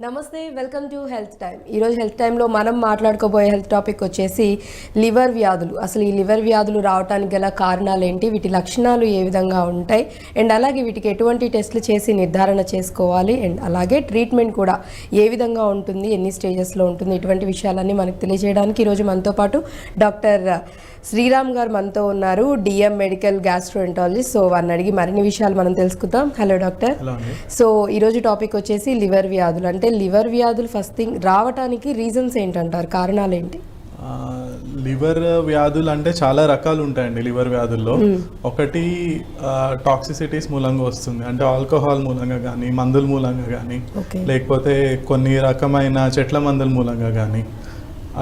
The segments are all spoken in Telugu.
నమస్తే, వెల్కమ్ టు హెల్త్ టైమ్. ఈరోజు హెల్త్ టైంలో మనం మాట్లాడుకోబోయే హెల్త్ టాపిక్ వచ్చేసి లివర్ వ్యాధులు. అసలు ఈ లివర్ వ్యాధులు రావడానికి గల కారణాలు ఏంటి, వీటి లక్షణాలు ఏ విధంగా ఉంటాయి, అండ్ అలాగే వీటికి ఎటువంటి టెస్టులు చేసి నిర్ధారణ చేసుకోవాలి, అండ్ అలాగే ట్రీట్మెంట్ కూడా ఏ విధంగా ఉంటుంది, ఎన్ని స్టేజెస్లో ఉంటుంది, ఇటువంటి విషయాలన్నీ మనకు తెలియజేయడానికి ఈరోజు మనతో పాటు డాక్టర్ శ్రీరామ్ గారు మనతో ఉన్నారు, డిఎం మెడికల్ గ్యాస్ట్రోఎంటాలజిస్ట్. సో వారిని అడిగి మరిన్ని విషయాలు మనం తెలుసుకుందాం. Hello doctor. సో ఈరోజు టాపిక్ వచ్చేసి లివర్ వ్యాధులు. అంటే లివర్ వ్యాధులు ఫస్ట్ థింగ్ రావడానికి రీజన్స్ ఏంటంటారు, కారణాలు ఏంటి? లివర్ వ్యాధులు అంటే చాలా రకాలు ఉంటాయండి. లివర్ వ్యాధుల్లో ఒకటి టాక్సిసిటీస్ మూలంగా వస్తుంది, అంటే ఆల్కహాల్ మూలంగా కానీ, మందుల మూలంగా కానీ, లేకపోతే కొన్ని రకమైన చెట్ల మందుల మూలంగా కానీ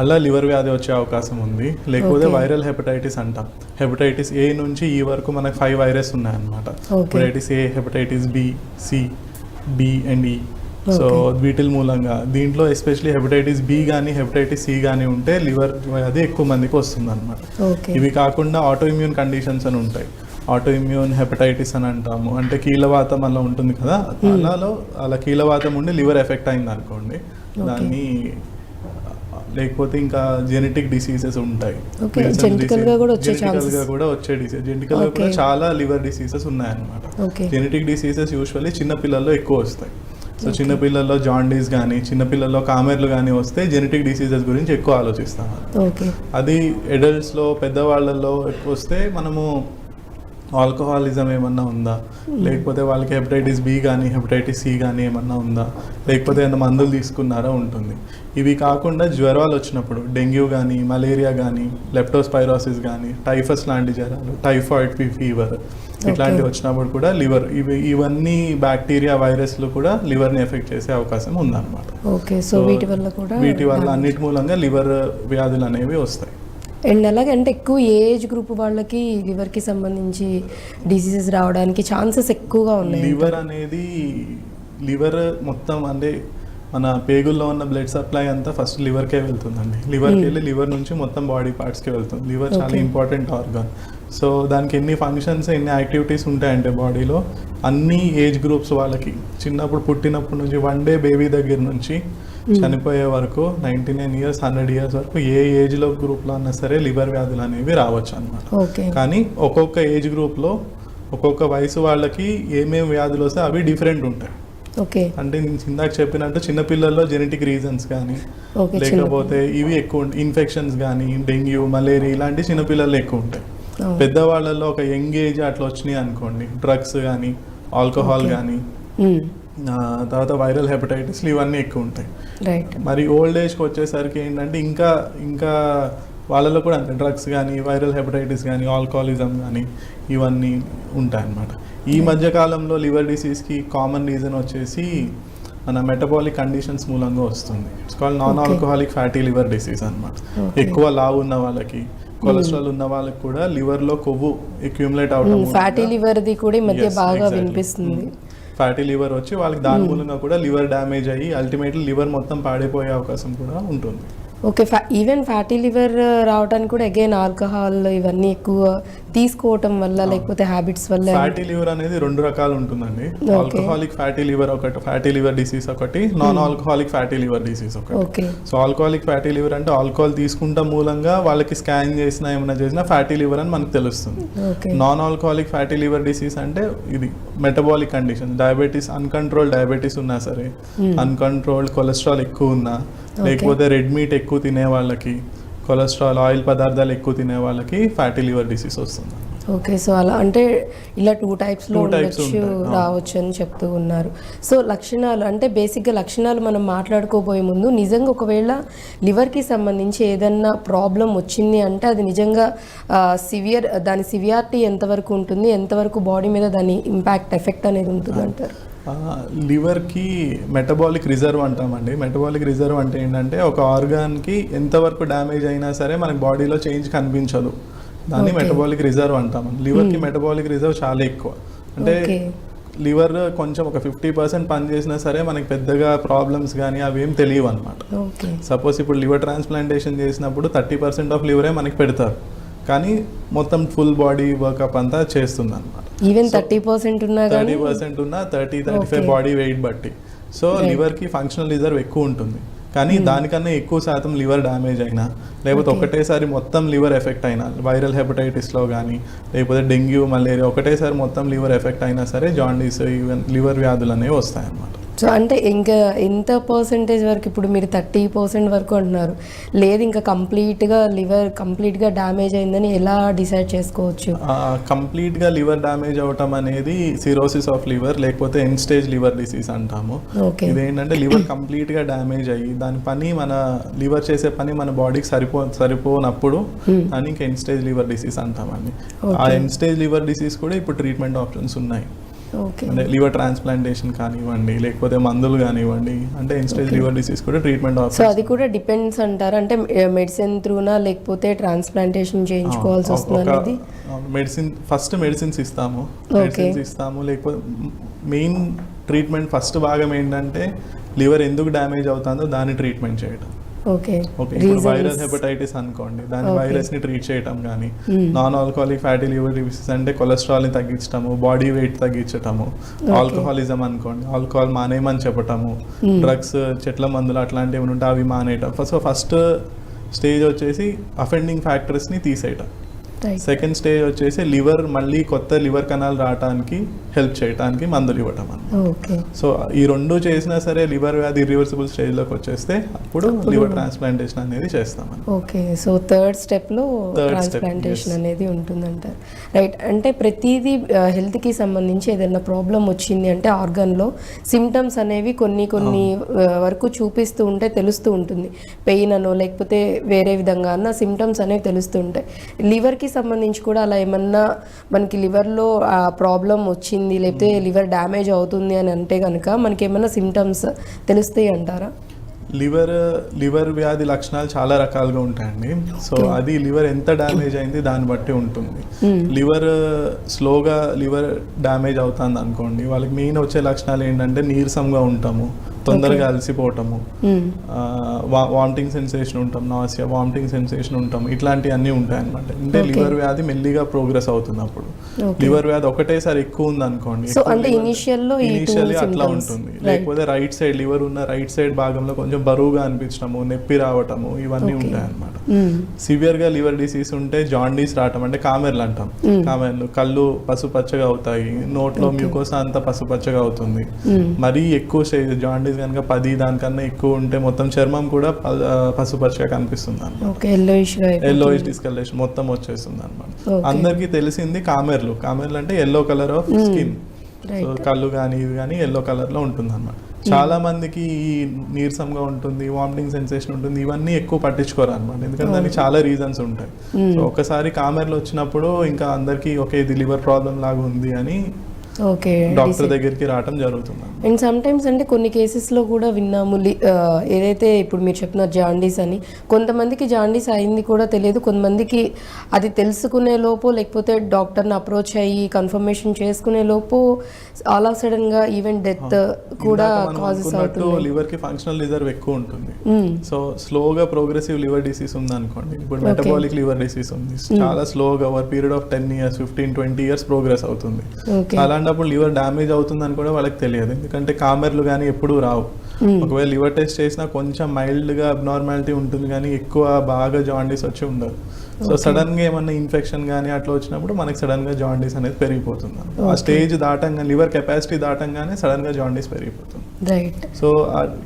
అలా లివర్ వ్యాధి వచ్చే అవకాశం ఉంది. లేకపోతే వైరల్ హెపటైటిస్ అంటాం. హెపటైటిస్ ఏ నుంచి ఈ వరకు మనకు 5 వైరస్ ఉన్నాయన్నమాట. Hepatitis A, hepatitis B, C, D and E. So వీటి మూలంగా దీంట్లో ఎస్పెషలీ హెపటైటిస్ బి కానీ హెపటైటిస్ సి కానీ ఉంటే లివర్ వ్యాధి ఎక్కువ మందికి వస్తుంది అనమాట. ఇవి కాకుండా ఆటో ఇమ్యూన్ కండిషన్స్ అని ఉంటాయి. ఆటో ఇమ్యూన్ హెపటైటిస్ అని అంటాము. అంటే కీలవాతం అలా ఉంటుంది కదా, అలా కీలవాతం ఉండి లివర్ ఎఫెక్ట్ అయింది అనుకోండి, దాన్ని. లేకపోతే ఇంకా జెనెటిక్ డిసీజెస్ ఉంటాయి, జెనెటికల్ గా కూడా వచ్చే డిసీజ్. జెనెటికల్ గా కూడా చాలా లివర్ డిసీజెస్ ఉన్నాయన్నమాట. జెనెటిక్ డిసీజెస్ యూజువల్లీ చిన్న పిల్లల్లో ఎక్కువ వస్తాయి. సో చిన్న పిల్లల్లో జాండీస్ కానీ, చిన్న పిల్లల్లో కామెర్లు కానీ వస్తే జెనెటిక్ డిసీజెస్ గురించి ఎక్కువ ఆలోచిస్తాం. అది అడల్ట్స్లో, పెద్దవాళ్ళల్లో వస్తే మనము ఆల్కహాలిజం ఏమన్నా ఉందా, లేకపోతే వాళ్ళకి హెపటైటిస్ బి కానీ హెపటైటిస్ సి కానీ ఏమన్నా ఉందా, లేకపోతే ఏమైనా మందులు తీసుకున్నారా ఉంటుంది. ఇవి కాకుండా జ్వరాలు వచ్చినప్పుడు డెంగ్యూ కానీ, మలేరియా కానీ, లెప్టోస్పైరోసిస్ కానీ, టైఫస్ లాంటి జ్వరాలు, టైఫాయిడ్ ఫీవర్ ఇట్లాంటివి వచ్చినప్పుడు కూడా లివర్ ఇవన్నీ బ్యాక్టీరియా, వైరస్లు కూడా లివర్ని ఎఫెక్ట్ చేసే అవకాశం ఉందన్నమాట. సో వీటి వల్ల అన్నిటి మూలంగా లివర్ వ్యాధులు అనేవి వస్తాయి. అండ్ అలాగే అంటే ఎక్కువ ఏజ్ గ్రూప్ వాళ్ళకి లివర్కి సంబంధించి డిసీజెస్ రావడానికి ఛాన్సెస్ ఎక్కువగా ఉన్నాయి. లివర్ మొత్తం అంటే మన పేగుల్లో ఉన్న బ్లడ్ సప్లై అంతా ఫస్ట్ లివర్కే వెళ్తుందండి. లివర్కి వెళ్ళి లివర్ నుంచి మొత్తం బాడీ పార్ట్స్కి వెళ్తుంది. లివర్ చాలా ఇంపార్టెంట్ ఆర్గాన్. సో దానికి ఎన్ని ఫంక్షన్స్, ఎన్ని యాక్టివిటీస్ ఉంటాయంటే బాడీలో అన్ని ఏజ్ గ్రూప్స్ వాళ్ళకి, చిన్నప్పుడు పుట్టినప్పటి నుంచి 1 డే బేబీ దగ్గర నుంచి చనిపోయే వరకు 99 ఇయర్స్ 100 ఇయర్స్ వరకు ఏ ఏజ్లో గ్రూప్లో అన్నా సరే లివర్ వ్యాధులు అనేవి రావచ్చు అన్నమాట. కానీ ఒక్కొక్క ఏజ్ గ్రూప్లో ఒక్కొక్క వయసు వాళ్ళకి ఏమేమి వ్యాధులు వస్తే అవి డిఫరెంట్ ఉంటాయి. అంటే నేను ఇందాక చెప్పినట్టు చిన్నపిల్లల్లో జెనెటిక్ రీజన్స్ కానీ, లేకపోతే ఇవి ఎక్కువ ఇన్ఫెక్షన్స్ కానీ, డెంగ్యూ, మలేరియా ఇలాంటి చిన్నపిల్లల్లో ఎక్కువ ఉంటాయి. పెద్దవాళ్ళల్లో ఒక యంగ్ ఏజ్ అట్లా వచ్చినాయి అనుకోండి, డ్రగ్స్ కానీ, ఆల్కహాల్ కానీ, తర్వాత వైరల్ హెపటైటిస్లు ఇవన్నీ ఎక్కువ ఉంటాయి. మరి ఓల్డ్ ఏజ్కి వచ్చేసరికి ఏంటంటే ఇంకా వాళ్ళలో కూడా అంతే డ్రగ్స్ కానీ, వైరల్ హెపటైటిస్ కానీ, ఆల్కహాలిజం కానీ ఇవన్నీ ఉంటాయి అన్నమాట. ఈ మధ్యకాలంలో లివర్ డిసీజ్కి కామన్ రీజన్ వచ్చేసి మన మెటబాలిక్ కండిషన్స్ మూలంగా వస్తుంది. It's called non alcoholic fatty liver disease అన్నమాట. ఎక్కువ లావు ఉన్న వాళ్ళకి, కొలెస్ట్రాల్ ఉన్న వాళ్ళకి కూడా లివర్లో కొవ్వు అక్యూములేట్ అవడం, ఫ్యాటీ లివర్ది కూడా ఈ మధ్య బాగా వినిపిస్తుంది. ఫ్యాటీ లివర్ వచ్చి వాళ్ళకి దాని మూలంగా కూడా లివర్ డ్యామేజ్ అయ్యి అల్టిమేట్లీ లివర్ మొత్తం పాడైపోయే అవకాశం కూడా ఉంటుంది. ఈవెన్ ఫ్యాటీ లివర్ రావడానికి కూడా అగైన్ ఆల్కహాల్ ఇవన్నీ ఎక్కువ తీసుకోవటం వల్ల, లేకపోతే హ్యాబిట్స్ వల్ల. ఫ్యాటీ లివర్ అనేది 2 రకాలు ఉంటుందండి. ఆల్కహాలిక్ ఫ్యాటీ లివర్ ఒకటి, ఫ్యాటీ లివర్ డిసీజ్ ఒకటి, non alcoholic fatty liver disease ఒకటి. సో ఆల్కహాలిక్ ఫ్యాటీ లివర్ అంటే ఆల్కహాల్ తీసుకుంటా మూలంగా వాళ్ళకి స్కాన్ చేసినా ఏమైనా చేసినా ఫ్యాటీ లివర్ అని మనకు తెలుస్తుంది. Non alcoholic fatty liver disease అంటే ఇది metabolic condition, diabetes, uncontrolled diabetes ఉన్నా సరే, అన్కంట్రోల్డ్ కొలెస్ట్రాల్ ఎక్కువ ఉన్నా, లేకపోతే రెడ్ మీట్ ఎక్కువ తినే వాళ్ళకి, కొలెస్ట్రాల్, ఆయిల్ పదార్థాలు ఎక్కువ తినే వాళ్ళకి ఫ్యాటీ లివర్ డిసీజ్ వస్తుంది. సో అలా అంటే ఇలా 2 టైప్స్లో రావచ్చు అని చెప్తూ ఉన్నారు. సో లక్షణాలు అంటే బేసిక్గా లక్షణాలు మనం మాట్లాడుకోబోయే ముందు, నిజంగా ఒకవేళ లివర్కి సంబంధించి ఏదన్నా ప్రాబ్లం వచ్చింది అంటే అది నిజంగా దాని సివియారిటీ ఎంతవరకు ఉంటుంది, ఎంతవరకు బాడీ మీద దాని ఇంపాక్ట్, ఎఫెక్ట్ అనేది ఉంటుంది అంటారు? లివర్కి మెటబాలిక్ రిజర్వ్ అంటామండి. మెటబాలిక్ రిజర్వ్ అంటే ఏంటంటే ఒక ఆర్గాన్కి ఎంతవరకు డ్యామేజ్ అయినా సరే మనకి బాడీలో చేంజ్ కనిపించదు, దాన్ని మెటబాలిక్ రిజర్వ్ అంటాం. లివర్కి మెటబాలిక్ రిజర్వ్ చాలా ఎక్కువ. అంటే లివర్ కొంచెం ఒక 50% పని చేసినా సరే మనకి పెద్దగా ప్రాబ్లమ్స్ కానీ అవి ఏం తెలియవు అనమాట. సపోజ్ ఇప్పుడు లివర్ ట్రాన్స్ప్లాంటేషన్ చేసినప్పుడు 30% ఆఫ్ లివరే మనకి పెడతారు, కానీ మొత్తం ఫుల్ బాడీ వర్కప్ అంతా చేస్తుంది అనమాట. ఈవెన్ 30% ఉన్నా 30% ఉన్నా 30-35 బాడీ వెయిట్ బట్టి. సో లివర్కి ఫంక్షనల్ రిజర్వ్ ఎక్కువ ఉంటుంది, కానీ దానికన్నా ఎక్కువ శాతం లివర్ డ్యామేజ్ అయినా లేకపోతే ఒకటేసారి మొత్తం లివర్ ఎఫెక్ట్ అయినా, వైరల్ హెపటైటిస్లో కానీ లేకపోతే డెంగ్యూ, మలేరియా ఒకటేసారి మొత్తం లివర్ ఎఫెక్ట్ అయినా సరే జాండీస్, ఈవెన్ లివర్ వ్యాధులు అనేవి వస్తాయన్నమాట. సో అంటే ఇంకా ఎంత పర్సంటేజ్ వరకు, ఇప్పుడు మీరు 30% వరకు అంటున్నారు, లేదు ఇంకా కంప్లీట్గా డ్యామేజ్ అయిందని ఎలా డిసైడ్ చేసుకోవచ్చు? కంప్లీట్గా లివర్ డ్యామేజ్ అవటం అనేది సిరోసిస్ ఆఫ్ లివర్ లేకపోతే ఎండ్ స్టేజ్ లివర్ డిసీజ్ అంటాము. ఇదేంటంటే లివర్ కంప్లీట్గా డ్యామేజ్ అయ్యి దాని పని, మన లివర్ చేసే పని మన బాడీకి సరిపోనప్పుడు దానికి ఎండ్ స్టేజ్ లివర్ డిసీజ్ అంటామండి. ఆ ఎండ్ స్టేజ్ లివర్ డిసీజ్ కూడా ఇప్పుడు ట్రీట్మెంట్ ఆప్షన్స్ ఉన్నాయి. అంటే లివర్ ట్రాన్స్ప్లాంటేషన్ కానివ్వండి లేకపోతే మందులు కానివ్వండి, అంటే ఎండ్ స్టేజ్ లివర్ డిసీజ్ కూడా ట్రీట్మెంట్ ఆప్షన్. సో అది కూడా డిపెండ్స్ అంటారు, అంటే మెడిసిన్ త్రూనా లేకపోతే ట్రాన్స్ప్లాంటేషన్ చేయించుకోవాల్సి వస్తుంది? మెడిసిన్స్ ఇస్తాము, లేకపోతే మెయిన్ ట్రీట్మెంట్ ఫస్ట్ భాగం ఏంటంటే లివర్ ఎందుకు డ్యామేజ్ అవుతుందో దాన్ని ట్రీట్మెంట్ చేయడం. ఓకే, ఇప్పుడు వైరల్ హెపటైటిస్ అనుకోండి, దాని వైరస్ ని ట్రీట్ చేయటం కానీ, non alcoholic fatty liver disease అంటే కొలెస్ట్రాల్ ని తగ్గించటము, బాడీ వెయిట్ తగ్గించటము, ఆల్కహాలిజం అనుకోండి, ఆల్కహాల్ మానేయమని చెప్పటము, డ్రగ్స్, చెట్ల మందులు అట్లాంటివి ఉంటే అవి మానేయటం. సో ఫస్ట్ స్టేజ్ వచ్చేసి అఫెండింగ్ ఫ్యాక్టర్స్ ని తీసేయటం. సెకండ్ స్టేజ్ వచ్చేసి లివర్ మళ్ళీ కొత్త లివర్ కణాలు రావడానికి హెల్ప్ చేయడానికి మందులు ఇవ్వటం అన్నమాట. సో ఈ రెండు చేసినా సరే లివర్ వ్యాధి ఇర్రివర్సిబుల్ స్టేజ్లోకి వచ్చేస్తే అప్పుడు లివర్ ట్రాన్స్ప్లాంటేషన్ అనేది చేస్తాం. ఓకే, సో థర్డ్ స్టెప్లో ట్రాన్స్ప్లాంటేషన్ అనేది ఉంటుందంటారు. రైట్, అంటే ప్రతిదీ హెల్త్కి సంబంధించి ఏదైనా ప్రాబ్లం వచ్చింది అంటే ఆర్గన్లో సిమ్టమ్స్ అనేవి కొన్ని వరకు చూపిస్తూ ఉంటే తెలుస్తూ ఉంటుంది. పెయిన్ అనో లేకపోతే వేరే విధంగా అన్న సిమ్టమ్స్ అనేవి తెలుస్తూ ఉంటాయి. లివర్కి సంబంధించి కూడా అలా ఏమన్నా మనకి లివర్లో ప్రాబ్లం వచ్చింది లేకపోతే లివర్ డ్యామేజ్ అవుతుంది అని అంటే కనుక మనకి ఏమన్నా సిమ్టమ్స్ తెలుస్తాయి అంటారా? లివర్ వ్యాధి లక్షణాలు చాలా రకాలుగా ఉంటాయండి. సో అది లివర్ ఎంత డ్యామేజ్ అయింది దాన్ని బట్టి ఉంటుంది. లివర్ డ్యామేజ్ అవుతుంది అనుకోండి, వాళ్ళకి మెయిన్ వచ్చే లక్షణాలు ఏంటంటే నీరసంగా ఉంటాము, తొందరగా అలసిపోవటము, వామిటింగ్ సెన్సేషన్ ఉంటాం, నాసియా, వామిటింగ్ సెన్సేషన్ ఉంటాం, ఇట్లాంటివన్నీ ఉంటాయి అనమాట. అంటే లివర్ వ్యాధి మెల్లిగా ప్రోగ్రెస్ అవుతున్నప్పుడు. లివర్ వ్యాధి ఒకటేసారి ఎక్కువ ఉంది అనుకోండి, ఇనిషియల్లీ అట్లా ఉంటుంది. లేకపోతే రైట్ సైడ్ లివర్ ఉన్న రైట్ సైడ్ భాగంలో కొంచెం బరువుగా అనిపించడము, నొప్పి రావటము, ఇవన్నీ ఉంటాయి అనమాట. సివియర్ గా లివర్ డిసీజ్ ఉంటే జాండీస్ రావటం, అంటే కామెర్లు అంటాం. కామెర్లు, కళ్ళు పసుపచ్చగా అవుతాయి, నోట్లో మ్యూకోసా అంతా పసుపచ్చగా అవుతుంది. మరీ ఎక్కువ స్టేజ్ జాండీస్ కనుక 10 దానికన్నా ఎక్కువ ఉంటే మొత్తం చర్మం కూడా పసుపచ్చగా కనిపిస్తుంది అనమాట. ఎల్లోయిష్ డిస్కలరేషన్ మొత్తం వచ్చేస్తుంది అనమాట. అందరికీ తెలిసింది కామెర్లు అంటే yellow colour of skin. So కళ్ళు కానీ ఇవి కానీ ఎల్లో కలర్ లో ఉంటుంది అనమాట. చాలా మందికి ఈ నీరసంగా ఉంటుంది, వామిటింగ్ సెన్సేషన్ ఉంటుంది, ఇవన్నీ ఎక్కువ పట్టించుకోరు అనమాట, ఎందుకంటే దానికి చాలా రీజన్స్ ఉంటాయి. సో ఒకసారి కామెర్లు వచ్చినప్పుడు ఇంకా అందరికీ ఓకే ఇది లివర్ ప్రాబ్లం లాగా ఉంది అని డాక్టర్ దగ్గరికి రావడం జరుగుతుంది. అండ్ సమ్ టైమ్స్ అంటే కొన్ని కేసెస్లో కూడా విన్నాము, ఏదైతే ఇప్పుడు మీరు చెప్పిన జాండీస్ అని, కొంతమందికి జాండీస్ అయింది కూడా తెలియదు, కొంతమందికి అది తెలుసుకునే లోపు లేకపోతే డాక్టర్ని అప్రోచ్ అయ్యి కన్ఫర్మేషన్ చేసుకునే లోపు ఆల్ ఆఫ్ సడన్ గా ఈవెన్ డెత్ కూడా కాజెస్ అవుతుంది. లివర్ కి ఫంక్షనల్ రిజర్వ్ ఎక్కువ ఉంటుంది. సో స్లోగా ప్రోగ్రెసివ్ లివర్ డిసీజ్ ఉంది అనుకోండి, ఇప్పుడు మెటబాలిక్ లివర్ డిసీజ్ ఉంది, చాలా స్లోగా over period of 10 years 15-20 years progress అవుతుంది. అలాంటప్పుడు లివర్ డ్యామేజ్ అవుతుందని కూడా వాళ్ళకి తెలియదు, ఎందుకంటే కామెర్లు కానీ ఎప్పుడూ రావు. ఒకవేళ లివర్ టెస్ట్ చేసినా కొంచెం మైల్డ్ గా అబ్నార్మాలిటీ ఉంటుంది కానీ ఎక్కువ బాగా జాండీస్ వచ్చి ఉండదు. సో సడన్ గా ఏమన్నా ఇన్ఫెక్షన్ కానీ అట్లా వచ్చినప్పుడు మనకి సడన్ గా జాండీస్ అనేది పెరిగిపోతుంది. ఆ స్టేజ్ దాటంగా, లివర్ కెపాసిటీ దాటంగానే సడన్ గా జాండీస్ పెరిగిపోతుంది. So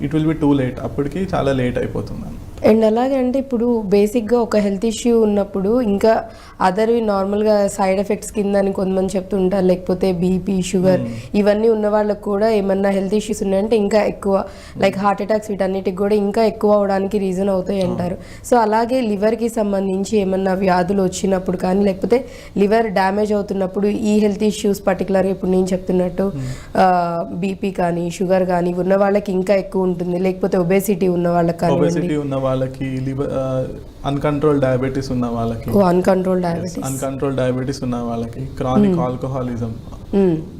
it will be too late, అప్పటికి చాలా లేట్ అయిపోతుంది. అండ్ అలాగే అంటే ఇప్పుడు బేసిక్గా ఒక హెల్త్ ఇష్యూ ఉన్నప్పుడు ఇంకా అదర్వి నార్మల్గా సైడ్ ఎఫెక్ట్స్ కింద అని కొంతమంది చెప్తుంటారు, లేకపోతే బీపీ, షుగర్ ఇవన్నీ ఉన్న వాళ్ళకు కూడా ఏమన్నా హెల్త్ ఇష్యూస్ ఉన్నాయంటే ఇంకా ఎక్కువ లైక్ హార్ట్ అటాక్స్ వీటన్నిటికి కూడా ఇంకా ఎక్కువ అవడానికి రీజన్ అవుతాయి అంటారు. సో అలాగే లివర్కి సంబంధించి ఏమన్నా వ్యాధులు వచ్చినప్పుడు కానీ లేకపోతే లివర్ డ్యామేజ్ అవుతున్నప్పుడు ఈ హెల్త్ ఇష్యూస్ పర్టికులర్గా ఇప్పుడు నేను చెప్తున్నట్టు బీపీ కానీ షుగర్ కానీ ఉన్న వాళ్ళకి ఇంకా ఎక్కువ ఉంటుంది, లేకపోతే ఒబేసిటీ ఉన్న వాళ్ళకి కానీ వాళ్ళకి అన్కంట్రోల్ డయాబెటీస్ ఉన్న వాళ్ళకి, అన్కంట్రోల్ డయాబెటీస్ ఉన్న వాళ్ళకి, క్రానిక్ ఆల్కహాలిజం,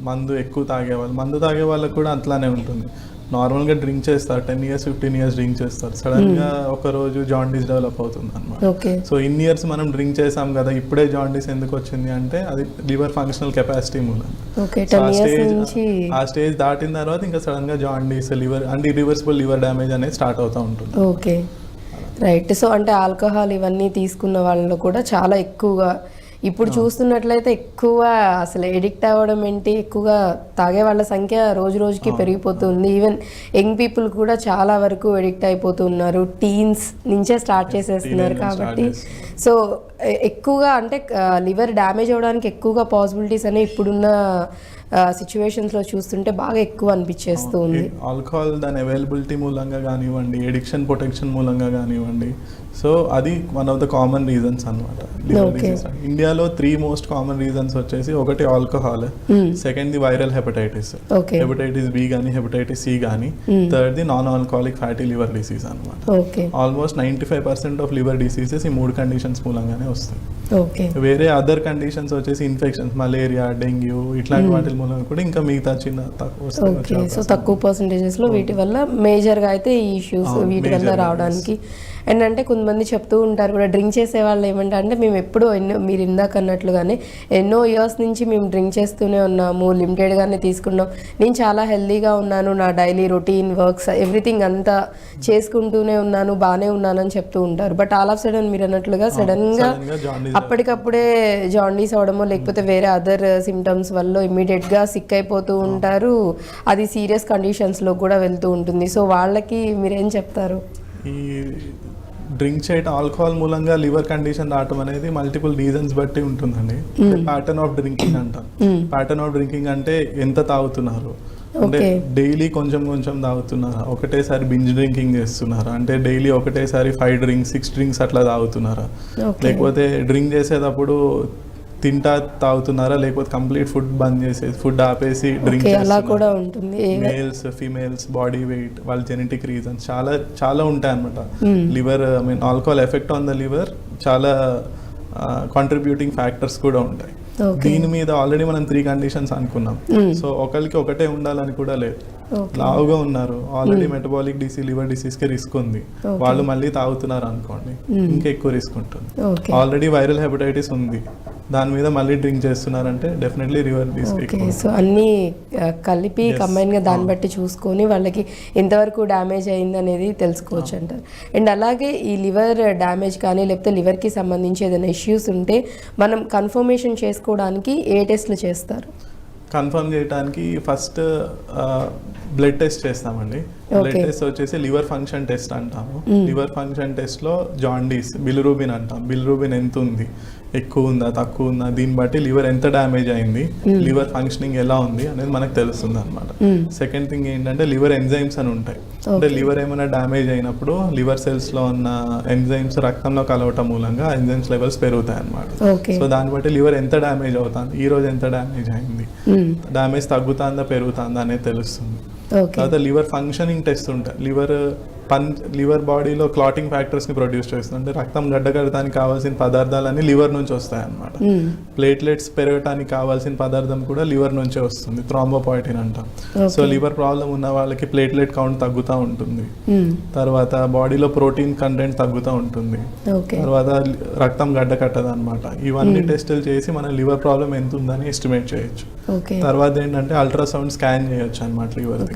మందు ఎక్కువ తాగే వాళ్ళకి కూడా అట్లానే ఉంటుంది. నార్మల్గా డ్రింక్ చేస్తారు 10 years 15 years డ్రింక్ చేస్తారు, సడన్గా ఒక రోజు జాండీస్ డెవలప్ అవుతుంది అనమాట. ఓకే. సో ఇన్ని ఇయర్స్ మనం డ్రింక్ చేసాం కదా, ఇప్పుడే జాండీస్ ఎందుకు వచ్చింది అంటే అది లివర్ ఫంక్షనల్ కెపాసిటీ మూలం. ఓకే, 10 years నుంచి ఆ స్టేజ్ దాటిన తర్వాత ఇంకా సడన్గా జాండీస్, లివర్ అంటే ఇరివర్సిబుల్ లివర్ డ్యామేజ్ అనేది స్టార్ట్ అవుతూ ఉంటుంది. Okay, right. సో అంటే ఆల్కహాల్ ఇవన్నీ తీసుకున్న వాళ్ళలో కూడా చాలా ఎక్కువగా ఇప్పుడు చూస్తున్నట్లయితే ఎక్కువ అసలు ఎడిక్ట్ అవ్వడం ఏంటి, ఎక్కువగా తాగే వాళ్ళ సంఖ్య రోజు రోజుకి పెరిగిపోతుంది. ఈవెన్ యంగ్ పీపుల్ కూడా చాలా వరకు ఎడిక్ట్ అయిపోతున్నారు, టీన్స్ నుంచే స్టార్ట్ చేసేస్తున్నారు. కాబట్టి సో ఎక్కువగా అంటే లివర్ డ్యామేజ్ అవ్వడానికి ఎక్కువగా పాసిబిలిటీస్ అనేవి ఇప్పుడున్న సిచ్యువేషన్స్లో చూస్తుంటే బాగా ఎక్కువ అనిపించేస్తూ ఉంది. ఆల్కహాల్ దాని అవైలబిలిటీ మూలంగా కానివ్వండి, ఎడిక్షన్ ప్రొటెక్షన్ మూలంగా కానివ్వండి, సో అది one of the common reasons అనమాట. ఇండియాలో 3 most కామన్ రీజన్స్ వచ్చేసి, ఒకటి alcohol, second the viral hepatitis, hepatitis B కానీ హెపటైటిస్ సి కానీ, third the non alcoholic fatty liver disease అనమాట. ఆల్మోస్ట్ 95% ఆఫ్ లివర్ డిసీజెస్ ఈ 3 కండిషన్స్ మూలంగానే వస్తాయి. వేరే అదర్ కండిషన్స్ వచ్చేసి ఇన్ఫెక్షన్స్, మలేరియా, డెంగ్యూ ఇట్లాంటి వాటి మూలంగా కూడా ఇంకా మిగతా చిన్న తక్కువ. సో తక్కువ పర్సంటేజెస్ లో వీటి వల్ల మేజర్గా అయితే ఈ ఇష్యూస్ వీటి వల్ల రావడానికి. అండ్ అంటే కొంతమంది చెప్తూ ఉంటారు కూడా, డ్రింక్ చేసే వాళ్ళు ఏమంటే అంటే మేము ఎప్పుడూ మీరు ఇందాక అన్నట్లుగానే ఎన్నో ఇయర్స్ నుంచి మేము డ్రింక్ చేస్తూనే ఉన్నాము, లిమిటెడ్గానే తీసుకున్నాం, నేను చాలా హెల్తీగా ఉన్నాను, నా డైలీ రొటీన్ వర్క్స్ ఎవ్రీథింగ్ అంతా చేసుకుంటూనే ఉన్నాను, బాగానే ఉన్నాను అని చెప్తూ ఉంటారు. బట్ ఆల్ ఆఫ్ సడన్ మీరు అన్నట్లుగా సడన్గా అప్పటికప్పుడే జాండీస్ అవడమో లేకపోతే వేరే అదర్ సిమ్టమ్స్ వల్ల ఇమ్మీడియట్గా సిక్ అయిపోతూ ఉంటారు, అది సీరియస్ కండిషన్స్లో కూడా వెళ్తూ ఉంటుంది. సో వాళ్ళకి మీరేం చెప్తారు? ఈ డ్రింక్ చేయటం, ఆల్కహాల్ మూలంగా లివర్ కండిషన్ రావటం అనేది మల్టిపుల్ రీజన్స్ బట్టి ఉంటుందండి. ప్యాటర్న్ ఆఫ్ డ్రింకింగ్ అంటాం. ప్యాటర్న్ ఆఫ్ డ్రింకింగ్ అంటే ఎంత తాగుతున్నారు, అంటే డైలీ కొంచెం కొంచెం తాగుతున్నారా, ఒకటేసారి బింజ్ డ్రింకింగ్ చేస్తున్నారా, అంటే డైలీ ఒకటేసారి 5 drinks 6 drinks అట్లా తాగుతున్నారా, లేకపోతే డ్రింక్ చేసేటప్పుడు తింటా తాగుతున్నారా, లేకపోతే కంప్లీట్ ఫుడ్ బంద్ చేసేసి ఫుడ్ ఆపేసి డ్రింక్ కూడా ఉంటుంది. మేల్స్ ఫీమేల్స్ బాడీ వెయిట్, వాళ్ళ జెనెటిక్ రీజన్స్ చాలా చాలా ఉంటాయి అనమాట. Liver alcohol effect on the liver చాలా కాంట్రిబ్యూటింగ్ ఫ్యాక్టర్స్ కూడా ఉంటాయి. దీని మీద ఆల్రెడీ మనం 3 కండిషన్స్ అనుకున్నాం. సో ఒకరికి ఒకటే ఉండాలని కూడా లేదు. లావుగా ఉన్నారు, already metabolic disease, liver disease కి రిస్క్ ఉంది, వాళ్ళు మళ్ళీ తాగుతున్నారు అనుకోండి, ఇంకా ఎక్కువ రిస్క్ ఉంటుంది. ఆల్రెడీ వైరల్ హెపటైటిస్ ఉంది, దాని మీద మళ్ళీ డ్రింక్ చేస్తున్నారంటే డెఫినెట్లీ లివర్ డిసీజ్. సో అన్ని కలిపి కంబైన్ గా దాన్ని బట్టి చూసుకొని వాళ్ళకి ఎంతవరకు డ్యామేజ్ అయింది అనేది తెలుసుకోవచ్చు అంటారు. అండ్ అలాగే ఈ లివర్ డ్యామేజ్ కానీ లేకపోతే లివర్ కి సంబంధించి ఏదైనా ఇష్యూస్ ఉంటే మనం కన్ఫర్మేషన్ చేసుకోవడానికి ఏ టెస్ట్లు చేస్తారు? కన్ఫర్మ్ చేయడానికి ఫస్ట్ బ్లడ్ టెస్ట్ చేస్తామండి. బ్లడ్ టెస్ట్ వచ్చేసి లివర్ ఫంక్షన్ టెస్ట్ అంటాము. లివర్ ఫంక్షన్ టెస్ట్ లో జాండీస్, బిలిరూబిన్ అంటాం, బిలిరూబిన్ ఎంత ఉంది, ఎక్కువ ఉందా తక్కువ ఉందా, దీన్ని బట్టి లివర్ ఎంత డ్యామేజ్ అయింది, లివర్ ఫంక్షనింగ్ ఎలా ఉంది అనేది మనకు తెలుస్తుంది అనమాట. సెకండ్ థింగ్ ఏంటంటే లివర్ ఎంజైమ్స్ అని ఉంటాయి. అంటే లివర్ ఏమైనా డ్యామేజ్ అయినప్పుడు లివర్ సెల్స్ లో ఉన్న ఎంజైమ్స్ రక్తంలో కలవటం మూలంగా ఎంజైమ్స్ లెవెల్స్ పెరుగుతాయి అనమాట. సో దాన్ని బట్టి లివర్ ఎంత డ్యామేజ్ అవుతుంది, ఈ రోజు ఎంత డ్యామేజ్ అయింది, డ్యామేజ్ తగ్గుతుందా పెరుగుతుందా అనేది తెలుస్తుంది. తర్వాత లివర్ ఫంక్షనింగ్ టెస్ట్ ఉంటాయి. లివర్ బాడీలో క్లాటింగ్ ఫ్యాక్టర్స్ ని ప్రొడ్యూస్ చేస్తుంది. అంటే రక్తం గడ్డకట్టడానికి కావాల్సిన పదార్థాలన్నీ లివర్ నుంచి వస్తాయి అన్నమాట. ప్లేట్లెట్స్ పెరగడానికి కావాల్సిన పదార్థం కూడా లివర్ నుంచే వస్తుంది, థ్రాంబోపాయిటిన్ అంటాం. సో లివర్ ప్రాబ్లం ఉన్న వాళ్ళకి ప్లేట్లెట్ కౌంట్ తగ్గుతూ ఉంటుంది. తర్వాత బాడీలో ప్రోటీన్ కంటెంట్ తగ్గుతూ ఉంటుంది. తర్వాత రక్తం గడ్డకట్టదు అనమాట. ఇవన్నీ టెస్టులు చేసి మన లివర్ ప్రాబ్లం ఎంత ఉందని ఎస్టిమేట్ చేయొచ్చు. తర్వాత ఏంటంటే అల్ట్రాసౌండ్ స్కాన్ చేయొచ్చు అనమాట లివర్.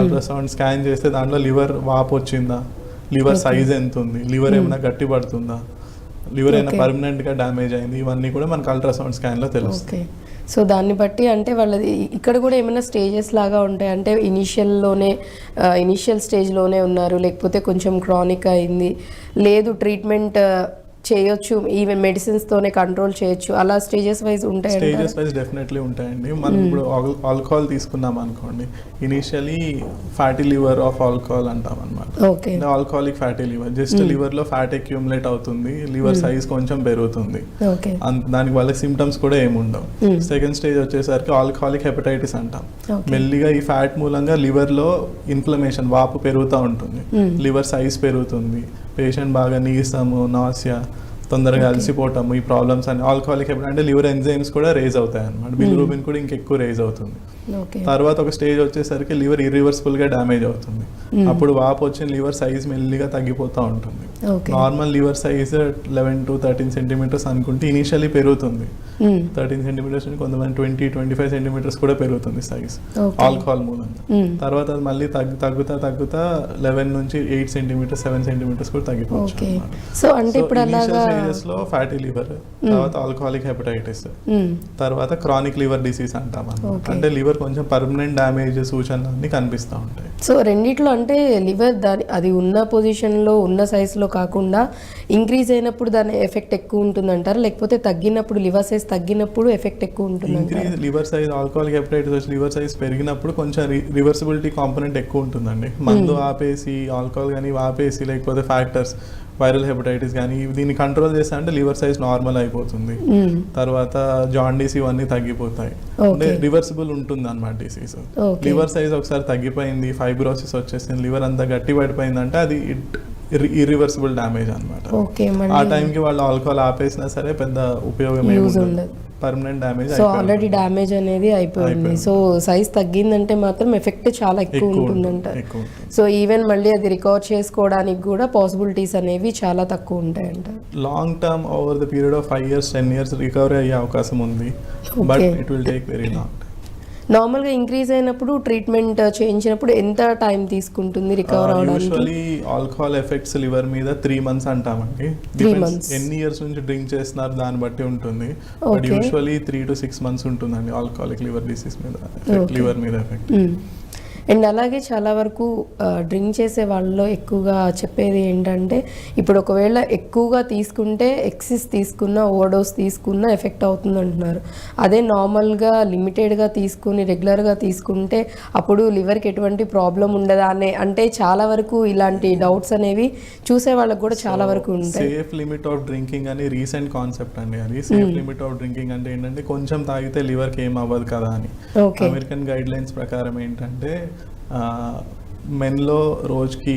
అల్ట్రాసౌండ్ స్కాన్ చేస్తే దాంట్లో లివర్ వాపు వచ్చిందా, లివర్ సైజ్ ఎంత ఉంది, లివర్ ఏమైనా గట్టి పడుతుందా, లివర్ ఏమైనా పర్మనెంట్ గా డ్యామేజ్ అయింది, ఇవన్నీ కూడా మనకు అల్ట్రాసౌండ్ స్కాన్ లో తెలుస్తుంది. సో దాన్ని బట్టి అంటే వాళ్ళది ఇక్కడ కూడా ఏమైనా స్టేజెస్ లాగా ఉంటాయి, అంటే ఇనిషియల్ స్టేజ్లోనే ఉన్నారు, లేకపోతే కొంచెం క్రానిక్ అయింది, లేదు ట్రీట్మెంట్ చేయొచ్చు, ఈవెన్ మెడిసిన్స్ తోనే కంట్రోల్ చేయొచ్చు, అలా స్టేజెస్ వైజ్ ఉంటాయి. స్టేజెస్ వైజ్ డెఫినెట్లీ ఉంటాయండి. మనం ఇప్పుడు ఆల్కహాల్ తీసుకున్నాం అనుకోండి, initially fatty liver of alcohol అంటాం అనమాట. Alcoholic fatty liver, just liver లో ఫ్యాట్ అక్యూములేట్ అవుతుంది, లివర్ సైజ్ కొంచెం పెరుగుతుంది, దానికి వాళ్ళ సిమ్టమ్స్ కూడా ఏముండవు. సెకండ్ స్టేజ్ వచ్చేసరికి ఆల్కహాలిక్ హెపటైటిస్ అంటాం. మెల్లిగా ఈ ఫ్యాట్ మూలంగా లివర్ లో ఇన్ఫ్లమేషన్, వాపు పెరుగుతూ ఉంటుంది, లివర్ సైజ్ పెరుగుతుంది, పేషెంట్ బాగా నీరసము, నాసియా, తొందరగా అలసిపోవటము, ఈ ప్రాబ్లమ్స్ అన్ని ఆల్కహాలిక్ అంటే లివర్ ఎంజైమ్స్ కూడా రేజ్ అవుతాయి అన్నమాట. బిలిరూబిన్ కూడా ఇంకెక్కువ రేజ్ అవుతుంది. ఓకే. తర్వాత ఒక స్టేజ్ వచ్చేసరికి లివర్ ఇర్రివర్సిబుల్ గా డ్యామేజ్ అవుతుంది. అప్పుడు వాపు వచ్చిన లివర్ సైజ్ మెల్లిగా తగ్గిపోతూ ఉంటుంది. Okay. Normal liver size 11 to 13 centimetres అనుకుంటే ఇనిషియల్లీ పెరుగుతుంది. 13 సెంటీమీటర్స్ నుంచి కొంతమంది 20-25 సెంటీమీటర్స్ కూడా పెరుగుతుంది సైజ్ ఆల్కహాల్ మూలంగా. తర్వాత అది మళ్ళీ తగ్గుతా 11 నుంచి 8 సెంటీమీటర్స్ 7 సెంటీమీటర్స్ కూడా తగ్గిపోవచ్చు. సో అంటే ఇప్పుడు అలాగా స్టేజెస్ లో ఫ్యాటీ లివర్, తర్వాత ఆల్కహాలిక్ హెపటైటిస్, తర్వాత క్రానిక్ లివర్ డిసీజ్ అంటాం. అంటే లివర్ కొంచెం పర్మనెంట్ డ్యామేజ్ సూచనలు అన్ని కనిపిస్తూ ఉంటాయి. సో రెండిట్లో అంటే లివర్ అది ఉన్న పొజిషన్లో ఉన్న సైజులో కాకుండా ఇంక్రీజ్ అయినప్పుడు దాని ఎఫెక్ట్ ఎక్కువ ఉంటుందంటారు, లేకపోతే తగ్గినప్పుడు లివర్ సైజ్ తగ్గినప్పుడు ఎఫెక్ట్ ఎక్కువ ఉంటుంది? Increase liver size alcoholic hepatitis వచ్చి లివర్ సైజ్ పెరిగినప్పుడు కొంచెం రివర్సిబిలిటీ కాంపోనెంట్ ఎక్కువ ఉంటుందండి. మందు ఆపేసి ఆల్కహాల్ కానీ ఆపేసి లేకపోతే ఫ్యాక్టర్స్ వైరల్ హెపటైటిస్ కానీ దీన్ని కంట్రోల్ చేస్తా అంటే లివర్ సైజ్ నార్మల్ అయిపోతుంది. తర్వాత జాండీస్ ఇవన్నీ తగ్గిపోతాయి. అంటే రివర్సిబుల్ ఉంటుంది అన్నమాట డిసీజ్. లివర్ సైజ్ ఒకసారి తగ్గిపోయింది, ఫైబ్రోసిస్ వచ్చేసింది, లివర్ అంతా గట్టి పడిపోయింది అంటే అది ఇర్రివర్సిబుల్ డ్యామేజ్ అనమాట. ఆ టైంకి వాళ్ళు ఆల్కహాల్ ఆపేసినా సరే పెద్ద ఉపయోగం ఏముండదు, permanent damage. So already damage అనేది అయిపోయింది. సో సైజ్ తగ్గిందంటే మాత్రం ఎఫెక్ట్ చాలా ఎక్కువ ఉంటుందంట. సో ఈవెన్ మళ్ళీ అది రికవర్ చేసుకోవడానికి కూడా పాసిబిలిటీస్ అనేవి చాలా తక్కువ ఉంటాయంట. Long term over the period of 5 years 10 years recovery అయ్యే అవకాశం ఉంది, but it will take very long. నార్మల్గా ఇంక్రీజ్ అయినప్పుడు ట్రీట్మెంట్ చేయించినప్పుడు ఎంత టైం తీసుకుంటుంది రికవర్ అవడానికి? యూజువల్లీ ఆల్కహాల్ ఎఫెక్ట్స్ లివర్ మీద 3 months అంటామండి. ఎన్ని ఇయర్స్ నుంచి డ్రింక్ చేస్తున్నారు దాన్ని బట్టి ఉంటుంది, బట్ యూజువల్లీ 3 to 6 months ఉంటుందండి ఆల్కహాలిక్ లివర్ డిసీజ్ మీద లివర్ మీద ఎఫెక్ట్. అండ్ అలాగే చాలా వరకు డ్రింక్ చేసే వాళ్ళలో ఎక్కువగా చెప్పేది ఏంటంటే ఇప్పుడు ఒకవేళ ఎక్కువగా తీసుకుంటే ఎక్సెస్ తీసుకున్న ఓవర్డోస్ తీసుకున్న ఎఫెక్ట్ అవుతుంది అంటున్నారు. అదే నార్మల్గా లిమిటెడ్గా తీసుకుని రెగ్యులర్గా తీసుకుంటే అప్పుడు లివర్కి ఎటువంటి ప్రాబ్లం ఉండదా అనే, అంటే చాలా వరకు ఇలాంటి డౌట్స్ అనేవి చూసే వాళ్ళకి కూడా చాలా వరకు ఉంటాయి. సేఫ్ లిమిట్ ఆఫ్ డ్రింకింగ్ అని రీసెంట్ కాన్సెప్ట్ అండి. అది సేఫ్ లిమిట్ ఆఫ్ డ్రింకింగ్ అంటే ఏంటంటే కొంచెం తాగితే లివర్కి ఏం అవ్వదు కదా అని. అమెరికన్ గైడ్ లైన్స్ ప్రకారం ఏంటంటే మెన్లో రోజుకి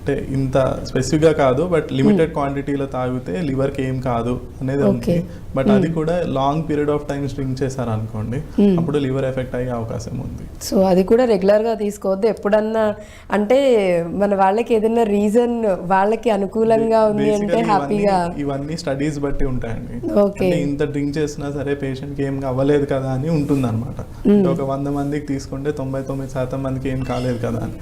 అంటే ఇంత స్పెసిఫిక్గా కాదు, బట్ లిమిటెడ్ క్వాంటిటీలో తాగితే లివర్కి ఏం కాదు అనేది ఉంది. బట్ అది కూడా long period of time drink చేశారు అనుకోండి, అప్పుడు లివర్ ఎఫెక్ట్ అయ్యే అవకాశం ఉంది. సో అది కూడా రెగ్యులర్గా తీసుకోవద్దు. ఎప్పుడన్నా అంటే మన వాళ్ళకి ఏదైనా రీజన్ వాళ్ళకి అనుకూలంగా ఉంది అంటే హ్యాపీగా. ఇవన్నీ స్టడీస్ బట్టి ఉంటాయండి. అంటే ఇంత డ్రింక్ చేసినా సరే పేషెంట్కి ఏం అవ్వలేదు కదా అని ఉంటుంది అనమాట. ఒక 100 మందికి తీసుకుంటే 99% మందికి ఏం కాలేదు కదా అని,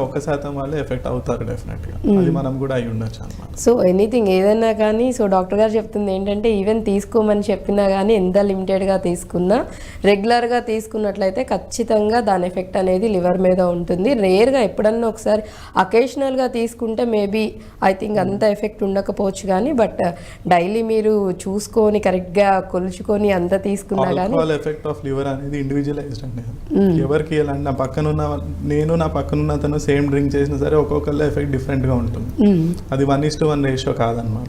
1% వాళ్ళే ఎఫెక్ట్ అవుతారు డెఫినెట్గా. అది మనం కూడా అయి ఉండొచ్చు అనమాట. సో ఎనీథింగ్ ఏదైనా కానీ, సో డాక్టర్ గారు చెప్తుంది ఏంటంటే ఈవెన్ తీసుకోమని చెప్పినా కానీ ఎంత లిమిటెడ్గా తీసుకున్నా రెగ్యులర్గా తీసుకున్నట్లయితే ఖచ్చితంగా దాని ఎఫెక్ట్ అనేది లివర్ మీద ఉంటుంది. రేర్గా ఎప్పుడన్నా ఒకసారి అకేషనల్గా తీసుకుంటే మేబీ ఐ థింక్ అంత ఎఫెక్ట్ ఉండకపోవచ్చు కానీ, బట్ డైలీ మీరు చూసుకొని కరెక్ట్గా కొలుచుకొని అంత తీసుకున్నా కానీ ఎఫెక్ట్ ఆఫ్ లివర్ అనేది ఇండివిజువలైజ్డ్ అండి. ఎవరికి ఎలా నా పక్కనున్న అతను సేమ్ డ్రింక్ చేసినా సరే ఒక్కొక్కళ్ళ ఎఫెక్ట్ డిఫరెంట్ గా ఉంటుంది. అది 1:1 రేషియో కాదనమాట.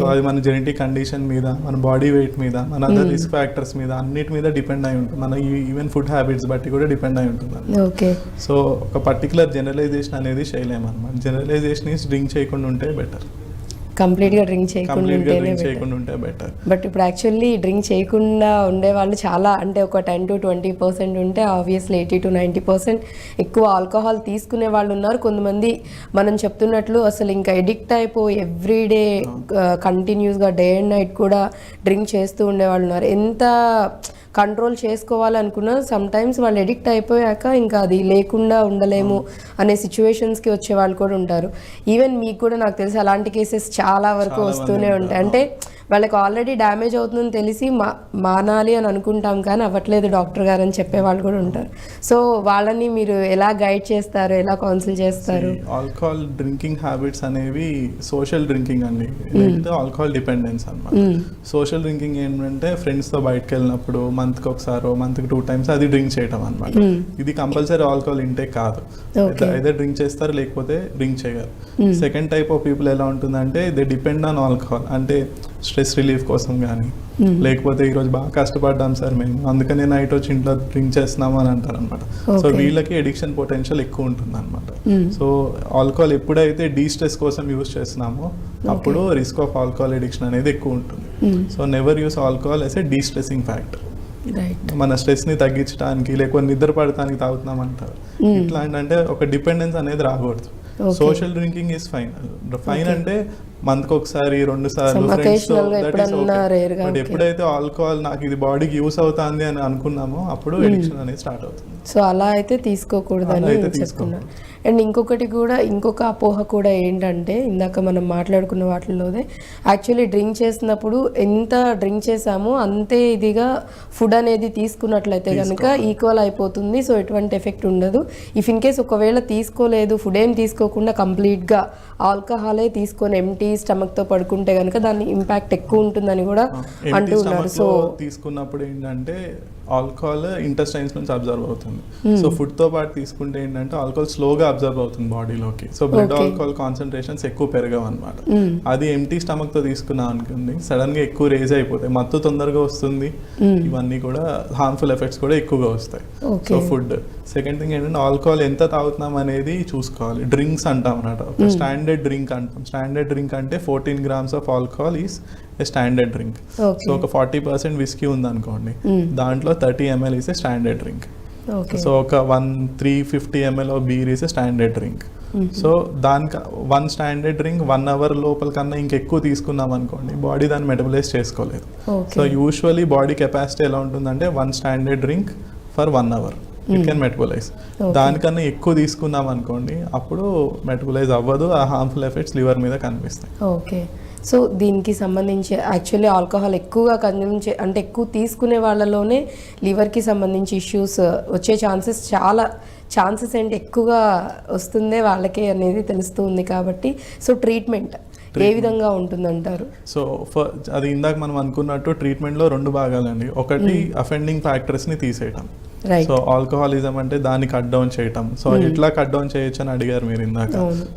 సో అది మన జెనెటిక్ కండిషన్ మీద, మన బాడీ వెయిట్ మీద, మన అదర్ రిస్క్ ఫ్యాక్టర్స్ మీద అన్నిటి మీద డిపెండ్ అయి ఉంటుంది. మన ఈవెన్ ఫుడ్ హ్యాబిట్స్ బట్టి కూడా డిపెండ్ అయి ఉంటుంది. సో ఒక పర్టికులర్ జనరలైజేషన్ అనేది చేయలేమన్నమాట. జనరలైజేషన్ ఈస్ డ్రింక్ చేయకుండా ఉంటే బెటర్. కంప్లీట్గా డ్రింక్ చేయకుండా ఉంటే బెటర్. బట్ ఇప్పుడు యాక్చువల్లీ డ్రింక్ చేయకుండా ఉండే వాళ్ళు చాలా, అంటే ఒక 10 to 20% ఉంటే ఆబ్వియస్లీ 80 to 90% ఎక్కువ ఆల్కహాల్ తీసుకునే వాళ్ళు ఉన్నారు. కొంతమంది మనం చెప్తున్నట్లు అసలు ఇంకా ఎడిక్ట్ అయిపోయి ఎవ్రీడే కంటిన్యూస్గా డే అండ్ నైట్ కూడా డ్రింక్ చేస్తూ ఉండేవాళ్ళు ఉన్నారు. ఎంత కంట్రోల్ చేసుకోవాలనుకున్నా సమ్ టైమ్స్ వాళ్ళు ఎడిక్ట్ అయిపోయాక ఇంకా అది లేకుండా ఉండలేము అనే సిచ్యువేషన్స్కి వచ్చే వాళ్ళు కూడా ఉంటారు. ఈవెన్ మీకు కూడా నాకు తెలిసి అలాంటి కేసెస్ చాలా వరకు వస్తూనే ఉంటాయి. అంటే వాళ్ళకి ఆల్రెడీ డ్యామేజ్ అవుతుందని తెలిసి మానాలి అని అనుకుంటాం కానీ అవ్వట్లేదు డాక్టర్ గారు అని చెప్పే వాళ్ళు కూడా ఉంటారు. సో వాళ్ళని మీరు ఎలా గైడ్ చేస్తారు, ఎలా కౌన్సిల్ చేస్తారు? ఆల్కహాల్ డ్రింకింగ్ హ్యాబిట్స్ అనేవి సోషల్ డ్రింకింగ్ అండి, ఆల్కహాల్ డిపెండెన్స్ అన్నమాట. సోషల్ డ్రింకింగ్ ఏంటంటే ఫ్రెండ్స్తో బయటకు వెళ్ళినప్పుడు మంత్కి ఒకసారో మంత్కి 2 times అది డ్రింక్ చేయటం అనమాట. ఇది కంపల్సరీ ఆల్కహాల్ ఇంటేక్ కాదు. అయితే డ్రింక్ చేస్తారు లేకపోతే డ్రింక్ చేయరు. సెకండ్ టైప్ ఆఫ్ పీపుల్ ఎలా ఉంటుందంటే దే డిపెండ్ ఆన్ ఆల్కహాల్. అంటే స్ట్రెస్ రిలీఫ్ కోసం కానీ, లేకపోతే ఈరోజు బాగా కష్టపడ్డాం సార్ మేము అందుకనే నైట్ వచ్చి ఇంట్లో డ్రింక్ చేస్తున్నాము అని అంటారు అనమాట. సో వీళ్ళకి ఎడిక్షన్ పొటెన్షియల్ ఎక్కువ ఉంటుంది అనమాట. సో ఆల్కహాల్ ఎప్పుడైతే డీస్ట్రెస్ కోసం యూజ్ చేస్తున్నామో అప్పుడు రిస్క్ ఆఫ్ ఆల్కహాల్ ఎడిక్షన్ అనేది ఎక్కువ ఉంటుంది. So never use alcohol as a destressing factor. Right. మన స్ట్రెస్ని తగ్గించడానికి లేకపోతే నిద్ర పడటానికి తాగుతున్నాం అంటారు. ఇట్లాంటి అంటే ఒక డిపెండెన్స్ అనేది రాకూడదు. Social drinking is fine. Fine అంటే మంత్కి ఒకసారి 2 సార్లు ఫ్రెండ్స్ తో, దట్ ఈస్ ఓకే. బట్ ఎప్పుడైతే ఆల్కహాల్ నాకు ఇది బాడీకి యూస్ అవుతుంది అని అనుకున్నామో అప్పుడు ఎడిక్షన్ అనేది స్టార్ట్ అవుతుంది. సో అలా అయితే తీసుకోకూడదని చెప్తున్నారు. అండ్ ఇంకొకటి కూడా, ఇంకొక అపోహ కూడా ఏంటంటే, ఇందాక మనం మాట్లాడుకున్న వాటిల్లోనే యాక్చువల్లీ డ్రింక్ చేసినప్పుడు ఎంత డ్రింక్ చేసామో అంతే ఇదిగా ఫుడ్ అనేది తీసుకున్నట్లయితే కనుక ఈక్వల్ అయిపోతుంది. సో ఎటువంటి ఎఫెక్ట్ ఉండదు. ఇఫ్ ఇన్ కేస్ ఒకవేళ తీసుకోలేదు, ఫుడ్ ఏం తీసుకోకుండా కంప్లీట్గా ఆల్కహాలే తీసుకొని ఎంటీ స్టమక్తో పడుకుంటే కనుక దాని ఇంపాక్ట్ ఎక్కువ ఉంటుందని కూడా అంటూ ఉన్నారు. సో తీసుకున్నప్పుడు ఏంటంటే ఆల్కహాల్ ఇంటెస్టైన్స్ నుంచి అబ్జర్వ్ అవుతుంది. సో ఫుడ్ తో పాటు తీసుకుంటే ఏంటంటే ఆల్కహాల్ స్లోగా అబ్జర్వ్ అవుతుంది బాడీలోకి. సో బ్లడ్ ఆల్కహాల్ కాన్సన్ట్రేషన్స్ ఎక్కువ పెరగవు అనమాట. అది ఎంటీ స్టమక్ తో తీసుకున్నాం అనుకోండి, సడన్ గా ఎక్కువ రేజ్ అయిపోతాయి, మత్తు తొందరగా వస్తుంది, ఇవన్నీ కూడా హార్మ్ఫుల్ ఎఫెక్ట్స్ కూడా ఎక్కువగా వస్తాయి. So food. సెకండ్ థింగ్ ఏంటంటే ఆల్కహాల్ ఎంత తాగుతున్నాం అనేది చూసుకోవాలి. డ్రింక్స్ అంటాం అన్నమాట. ఒక స్టాండర్డ్ డ్రింక్ అంటాం. స్టాండర్డ్ డ్రింక్ అంటే 14 grams of alcohol is a standard drink. So ఒక 40% విస్కీ ఉందనుకోండి, దాంట్లో 30 ml is a standard drink. So ఒక 350 ml of beer is a standard drink. So దానికి 1 స్టాండర్డ్ డ్రింక్ 1 hour లోపల కన్నా ఇంకెక్కువ తీసుకున్నాం అనుకోండి, బాడీ దాన్ని మెటబలైజ్ చేసుకోలేదు. సో యూజువలీ బాడీ కెపాసిటీ ఎలా ఉంటుందంటే 1 standard drink for 1 hour it can metabolise. దానికన్నా ఎక్కువ తీసుకున్నాం అనుకోండి, అప్పుడు మెటబలైజ్ అవ్వదు, ఆ హార్మ్ఫుల్ ఎఫెక్ట్స్ లివర్ మీద కనిపిస్తాయి. ఓకే. సో దీనికి సంబంధించి యాక్చువల్లీ ఆల్కహాల్ ఎక్కువగా కన్జ్యూమ్ అంటే ఎక్కువ తీసుకునే వాళ్ళలోనే లివర్కి సంబంధించి ఇష్యూస్ వచ్చే ఛాన్సెస్ ఏంటి ఎక్కువగా వస్తుందే వాళ్ళకే అనేది తెలుస్తుంది. కాబట్టి సో ట్రీట్మెంట్ ఏ విధంగా ఉంటుందంటారు? సో అది ఇందాక మనం అనుకున్నట్టు ట్రీట్మెంట్లో 2 భాగాలండి. ఒకటి అఫెండింగ్ ఫ్యాక్టర్స్ని తీసేయటం. సో ఆల్కహాలిజం అంటే దాన్ని కట్ డౌన్ చేయటం. సో ఎట్లా కట్ డౌన్ చేయొచ్చు అని అడిగారు మీరు ఇందాక.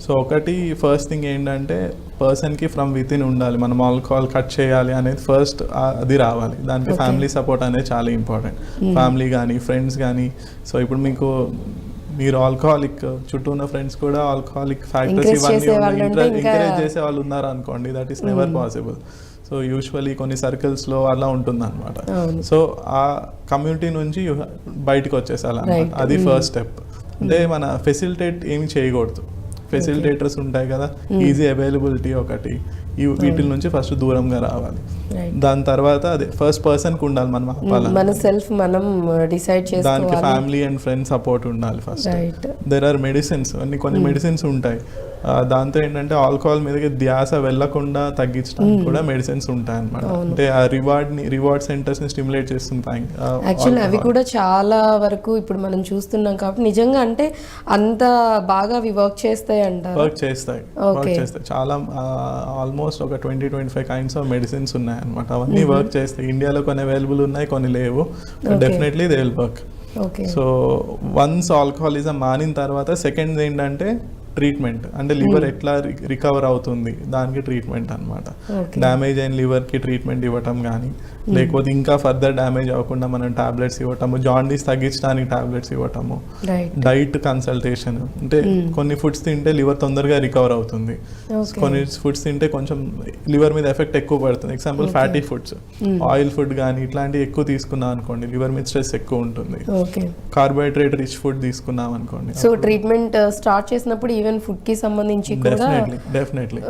సో ఒకటి ఫస్ట్ థింగ్ ఏంటంటే పర్సన్కి ఫ్రమ్ విత్ ఇన్ ఉండాలి. మనం ఆల్కహాల్ కట్ చేయాలి అనేది ఫస్ట్ అది రావాలి. దానికి ఫ్యామిలీ సపోర్ట్ అనేది చాలా ఇంపార్టెంట్. ఫ్యామిలీ కానీ ఫ్రెండ్స్ కానీ. సో ఇప్పుడు మీరు ఆల్కహాలిక్ చుట్టూ ఉన్న ఫ్రెండ్స్ కూడా ఆల్కహాలిక్ ఫ్యాక్టర్స్ ఇవన్నీ ఎంకరేజ్ చేసే వాళ్ళు ఉన్నారు అనుకోండి, that is never possible. So usually కొన్ని సర్కిల్స్లో అలా ఉంటుంది అనమాట. సో ఆ కమ్యూనిటీ నుంచి బయటకు వచ్చేసాలన్నమాట. అది ఫస్ట్ స్టెప్. అంటే మన ఫెసిలిటేట్ ఏమి చేయకూడదు. ఫెసిలిటేటర్స్ ఉంటాయి కదా, ఈజీ అవైలబిలిటీ ఒకటి, వీటి నుంచి ఫస్ట్ దూరంగా రావాలి. దాని తర్వాత అదే ఫస్ట్ పర్సన్కి ఉండాలి, మనం మన సెల్ఫ్ మనం డిసైడ్ చేసుకోవాలి. దానికి ఫ్యామిలీ అండ్ ఫ్రెండ్స్ సపోర్ట్ ఉండాలి ఫస్ట్. దెర్ ఆర్ మెడిసిన్స్, కొన్ని మెడిసిన్స్ ఉంటాయి. దాంతో ఏంటంటే ఆల్కహాల్ మీదకి ధ్యాస వెళ్లకుండా తగ్గించడానికి కూడా మెడిసిన్స్ ఉంటాయి అన్నమాట. అంటే ఆ రివార్డ్ సెంటర్స్ ని స్టిమ్యులేట్ చేస్తుంటాయి. యాక్చువల్లీ అవి కూడా చాలా వరకు ఇప్పుడు మనం చూస్తున్నాం కాబట్టి నిజంగా అంటే అంత బాగా అవి వర్క్ చేస్తాయి అంటారు. వర్క్ చేస్తాయి చాలా. ఆల్మోస్ట్ ఒక 20-25 కైండ్స్ ఆఫ్ మెడిసిన్స్ ఉన్నాయి అన్నమాట. అవన్నీ వర్క్ చేస్తాయి. ఇండియాలో కొన్ని అవైలబుల్ ఉన్నాయి, కొన్ని లేవు. Definitely they will work. So once alcoholism మానిన తర్వాత సెకండ్ ఏంటంటే ట్రీట్మెంట్. అంటే లివర్ ఎట్లా రికవర్ అవుతుంది దానికి ట్రీట్మెంట్ అనమాట. డ్యామేజ్ అయిన లివర్కి ట్రీట్మెంట్ ఇవ్వటం కానీ, లేకపోతే ఇంకా ఫర్దర్ డ్యామేజ్ అవ్వకుండా మనం టాబ్లెట్స్ ఇవ్వటము, జాండీస్ తగ్గించడానికి టాబ్లెట్స్ ఇవ్వటము, డైట్ కన్సల్టేషన్. అంటే కొన్ని ఫుడ్స్ తింటే లివర్ తొందరగా రికవర్ అవుతుంది, కొన్ని ఫుడ్స్ తింటే కొంచెం లివర్ మీద ఎఫెక్ట్ ఎక్కువ పడుతుంది. Example fatty foods, oil food కానీ ఇట్లాంటివి ఎక్కువ తీసుకున్నాం అనుకోండి, లివర్ మీద స్ట్రెస్ ఎక్కువ ఉంటుంది. కార్బోహైడ్రేట్ రిచ్ ఫుడ్ తీసుకున్నాం అనుకోండి. సో ట్రీట్మెంట్ స్టార్ట్ చేసినప్పుడు ఈవెన్ ఫుడ్ కి సంబంధించి డెఫినెట్లీ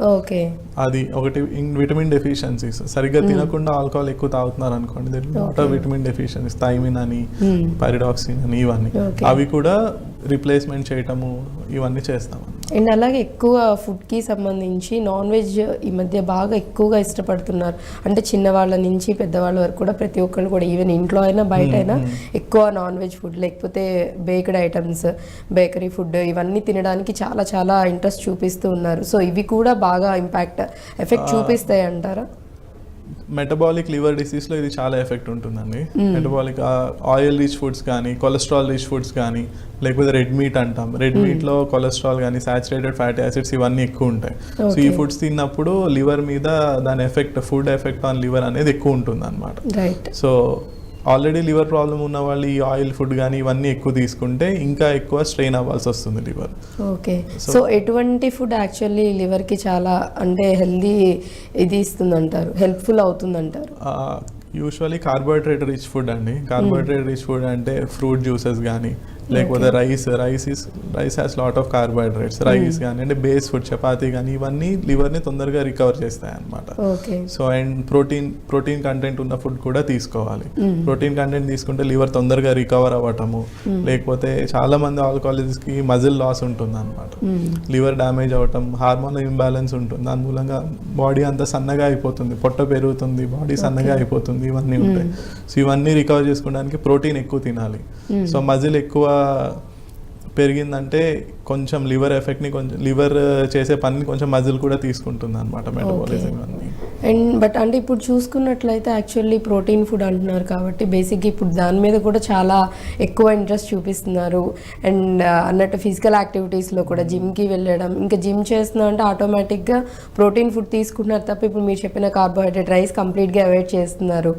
అది ఒకటి విటమిన్ డెఫిషియన్సీస్. సరిగ్గా తినకుండా ఆల్కహాల్ ఎక్కువ తాగుతున్నారు అనుకోండి, lot of vitamin deficiencies, thiamine అని, పైరిడాక్సిన్ అని, ఇవన్నీ అవి కూడా రీప్లేస్మెంట్ చేయటము ఇవన్నీ చేస్తాము. అండ్ అలాగే ఎక్కువ ఫుడ్కి సంబంధించి నాన్ వెజ్ ఈ మధ్య బాగా ఎక్కువగా ఇష్టపడుతున్నారు. అంటే చిన్నవాళ్ళ నుంచి పెద్దవాళ్ళ వరకు కూడా ప్రతి ఒక్కళ్ళు కూడా ఈవెన్ ఇంట్లో అయినా బయట అయినా ఎక్కువ నాన్ వెజ్ ఫుడ్ లేకపోతే బేక్డ్ ఐటమ్స్, బేకరీ ఫుడ్ ఇవన్నీ తినడానికి చాలా చాలా ఇంట్రెస్ట్ చూపిస్తూ ఉన్నారు. సో ఇవి కూడా బాగా ఎఫెక్ట్ చూపిస్తాయి అంటారా? మెటబాలిక్ లివర్ డిసీజ్లో ఇది చాలా ఎఫెక్ట్ ఉంటుందండి. మెటబాలిక్ ఆయిల్ రిచ్ ఫుడ్స్ కానీ, కొలెస్ట్రాల్ రిచ్ ఫుడ్స్ కానీ, లేకపోతే రెడ్ మీట్ అంటాం. రెడ్ మీట్లో కొలెస్ట్రాల్ కానీ, సాచురేటెడ్ ఫ్యాటీ యాసిడ్స్ ఇవన్నీ ఎక్కువ ఉంటాయి. సో ఈ ఫుడ్స్ తిన్నప్పుడు లివర్ మీద దాని effect, food effect on liver అనేది ఎక్కువ ఉంటుంది అనమాట. సో ఆల్రెడీ లివర్ ప్రాబ్లం ఉన్న వాళ్ళు ఈ ఆయిల్ ఫుడ్ కానీ ఇవన్నీ ఎక్కువ తీసుకుంటే ఇంకా ఎక్కువ స్ట్రెయిన్ అవ్వాల్సి వస్తుంది లివర్. ఓకే. సో ఎటువంటి ఫుడ్ యాక్చువల్లీ లివర్కి చాలా అంటే హెల్దీ ఇది ఇస్తుంది అంటారు, హెల్ప్ఫుల్ అవుతుంది అంటారు? యూజువల్లీ కార్బోహైడ్రేట్ రిచ్ ఫుడ్ అండి. కార్బోహైడ్రేట్ రిచ్ ఫుడ్ అంటే ఫ్రూట్ జ్యూసెస్ కానీ, లేకపోతే rice has lot of carbohydrates. Rice కానీ అంటే బేస్ ఫుడ్, చపాతీ కానీ, ఇవన్నీ లివర్ని తొందరగా రికవర్ చేస్తాయి అన్నమాట. సో అండ్ ప్రోటీన్ కంటెంట్ ఉన్న ఫుడ్ కూడా తీసుకోవాలి. ప్రోటీన్ కంటెంట్ తీసుకుంటే లివర్ తొందరగా రికవర్ అవ్వటము, లేకపోతే చాలా మంది ఆల్కహాలిక్స్కి మజిల్ లాస్ ఉంటుంది అనమాట. లివర్ డ్యామేజ్ అవ్వటం, హార్మోన్ ఇంబ్యాలెన్స్ ఉంటుంది, దాని మూలంగా బాడీ అంతా సన్నగా అయిపోతుంది, పొట్ట పెరుగుతుంది, బాడీ సన్నగా అయిపోతుంది, ఇవన్నీ ఉంటాయి. సో ఇవన్నీ రికవర్ చేసుకోవడానికి ప్రోటీన్ ఎక్కువ తినాలి. సో మజిల్ ఎక్కువ పెరిగిందంటే కొంచెం లివర్ ఎఫెక్ట్ని, కొంచెం లివర్ చేసే పనిని కొంచెం మజిల్ కూడా తీసుకుంటుంది అనమాట, మెటబాలిజం అన్నీ. అండ్ బట్ అంటే ఇప్పుడు చూసుకున్నట్లయితే యాక్చువల్లీ ప్రోటీన్ ఫుడ్ అంటున్నారు కాబట్టి బేసిక్గా ఇప్పుడు దాని మీద కూడా చాలా ఎక్కువ ఇంట్రెస్ట్ చూపిస్తున్నారు. అండ్ అన్నట్టు ఫిజికల్ యాక్టివిటీస్లో కూడా జిమ్కి వెళ్ళడం, ఇంకా జిమ్ చేస్తున్నా అంటే ఆటోమేటిక్గా ప్రోటీన్ ఫుడ్ తీసుకుంటున్నారు తప్ప ఇప్పుడు మీరు చెప్పిన కార్బోహైడ్రేట్, రైస్ కంప్లీట్గా అవాయిడ్ చేస్తున్నారు.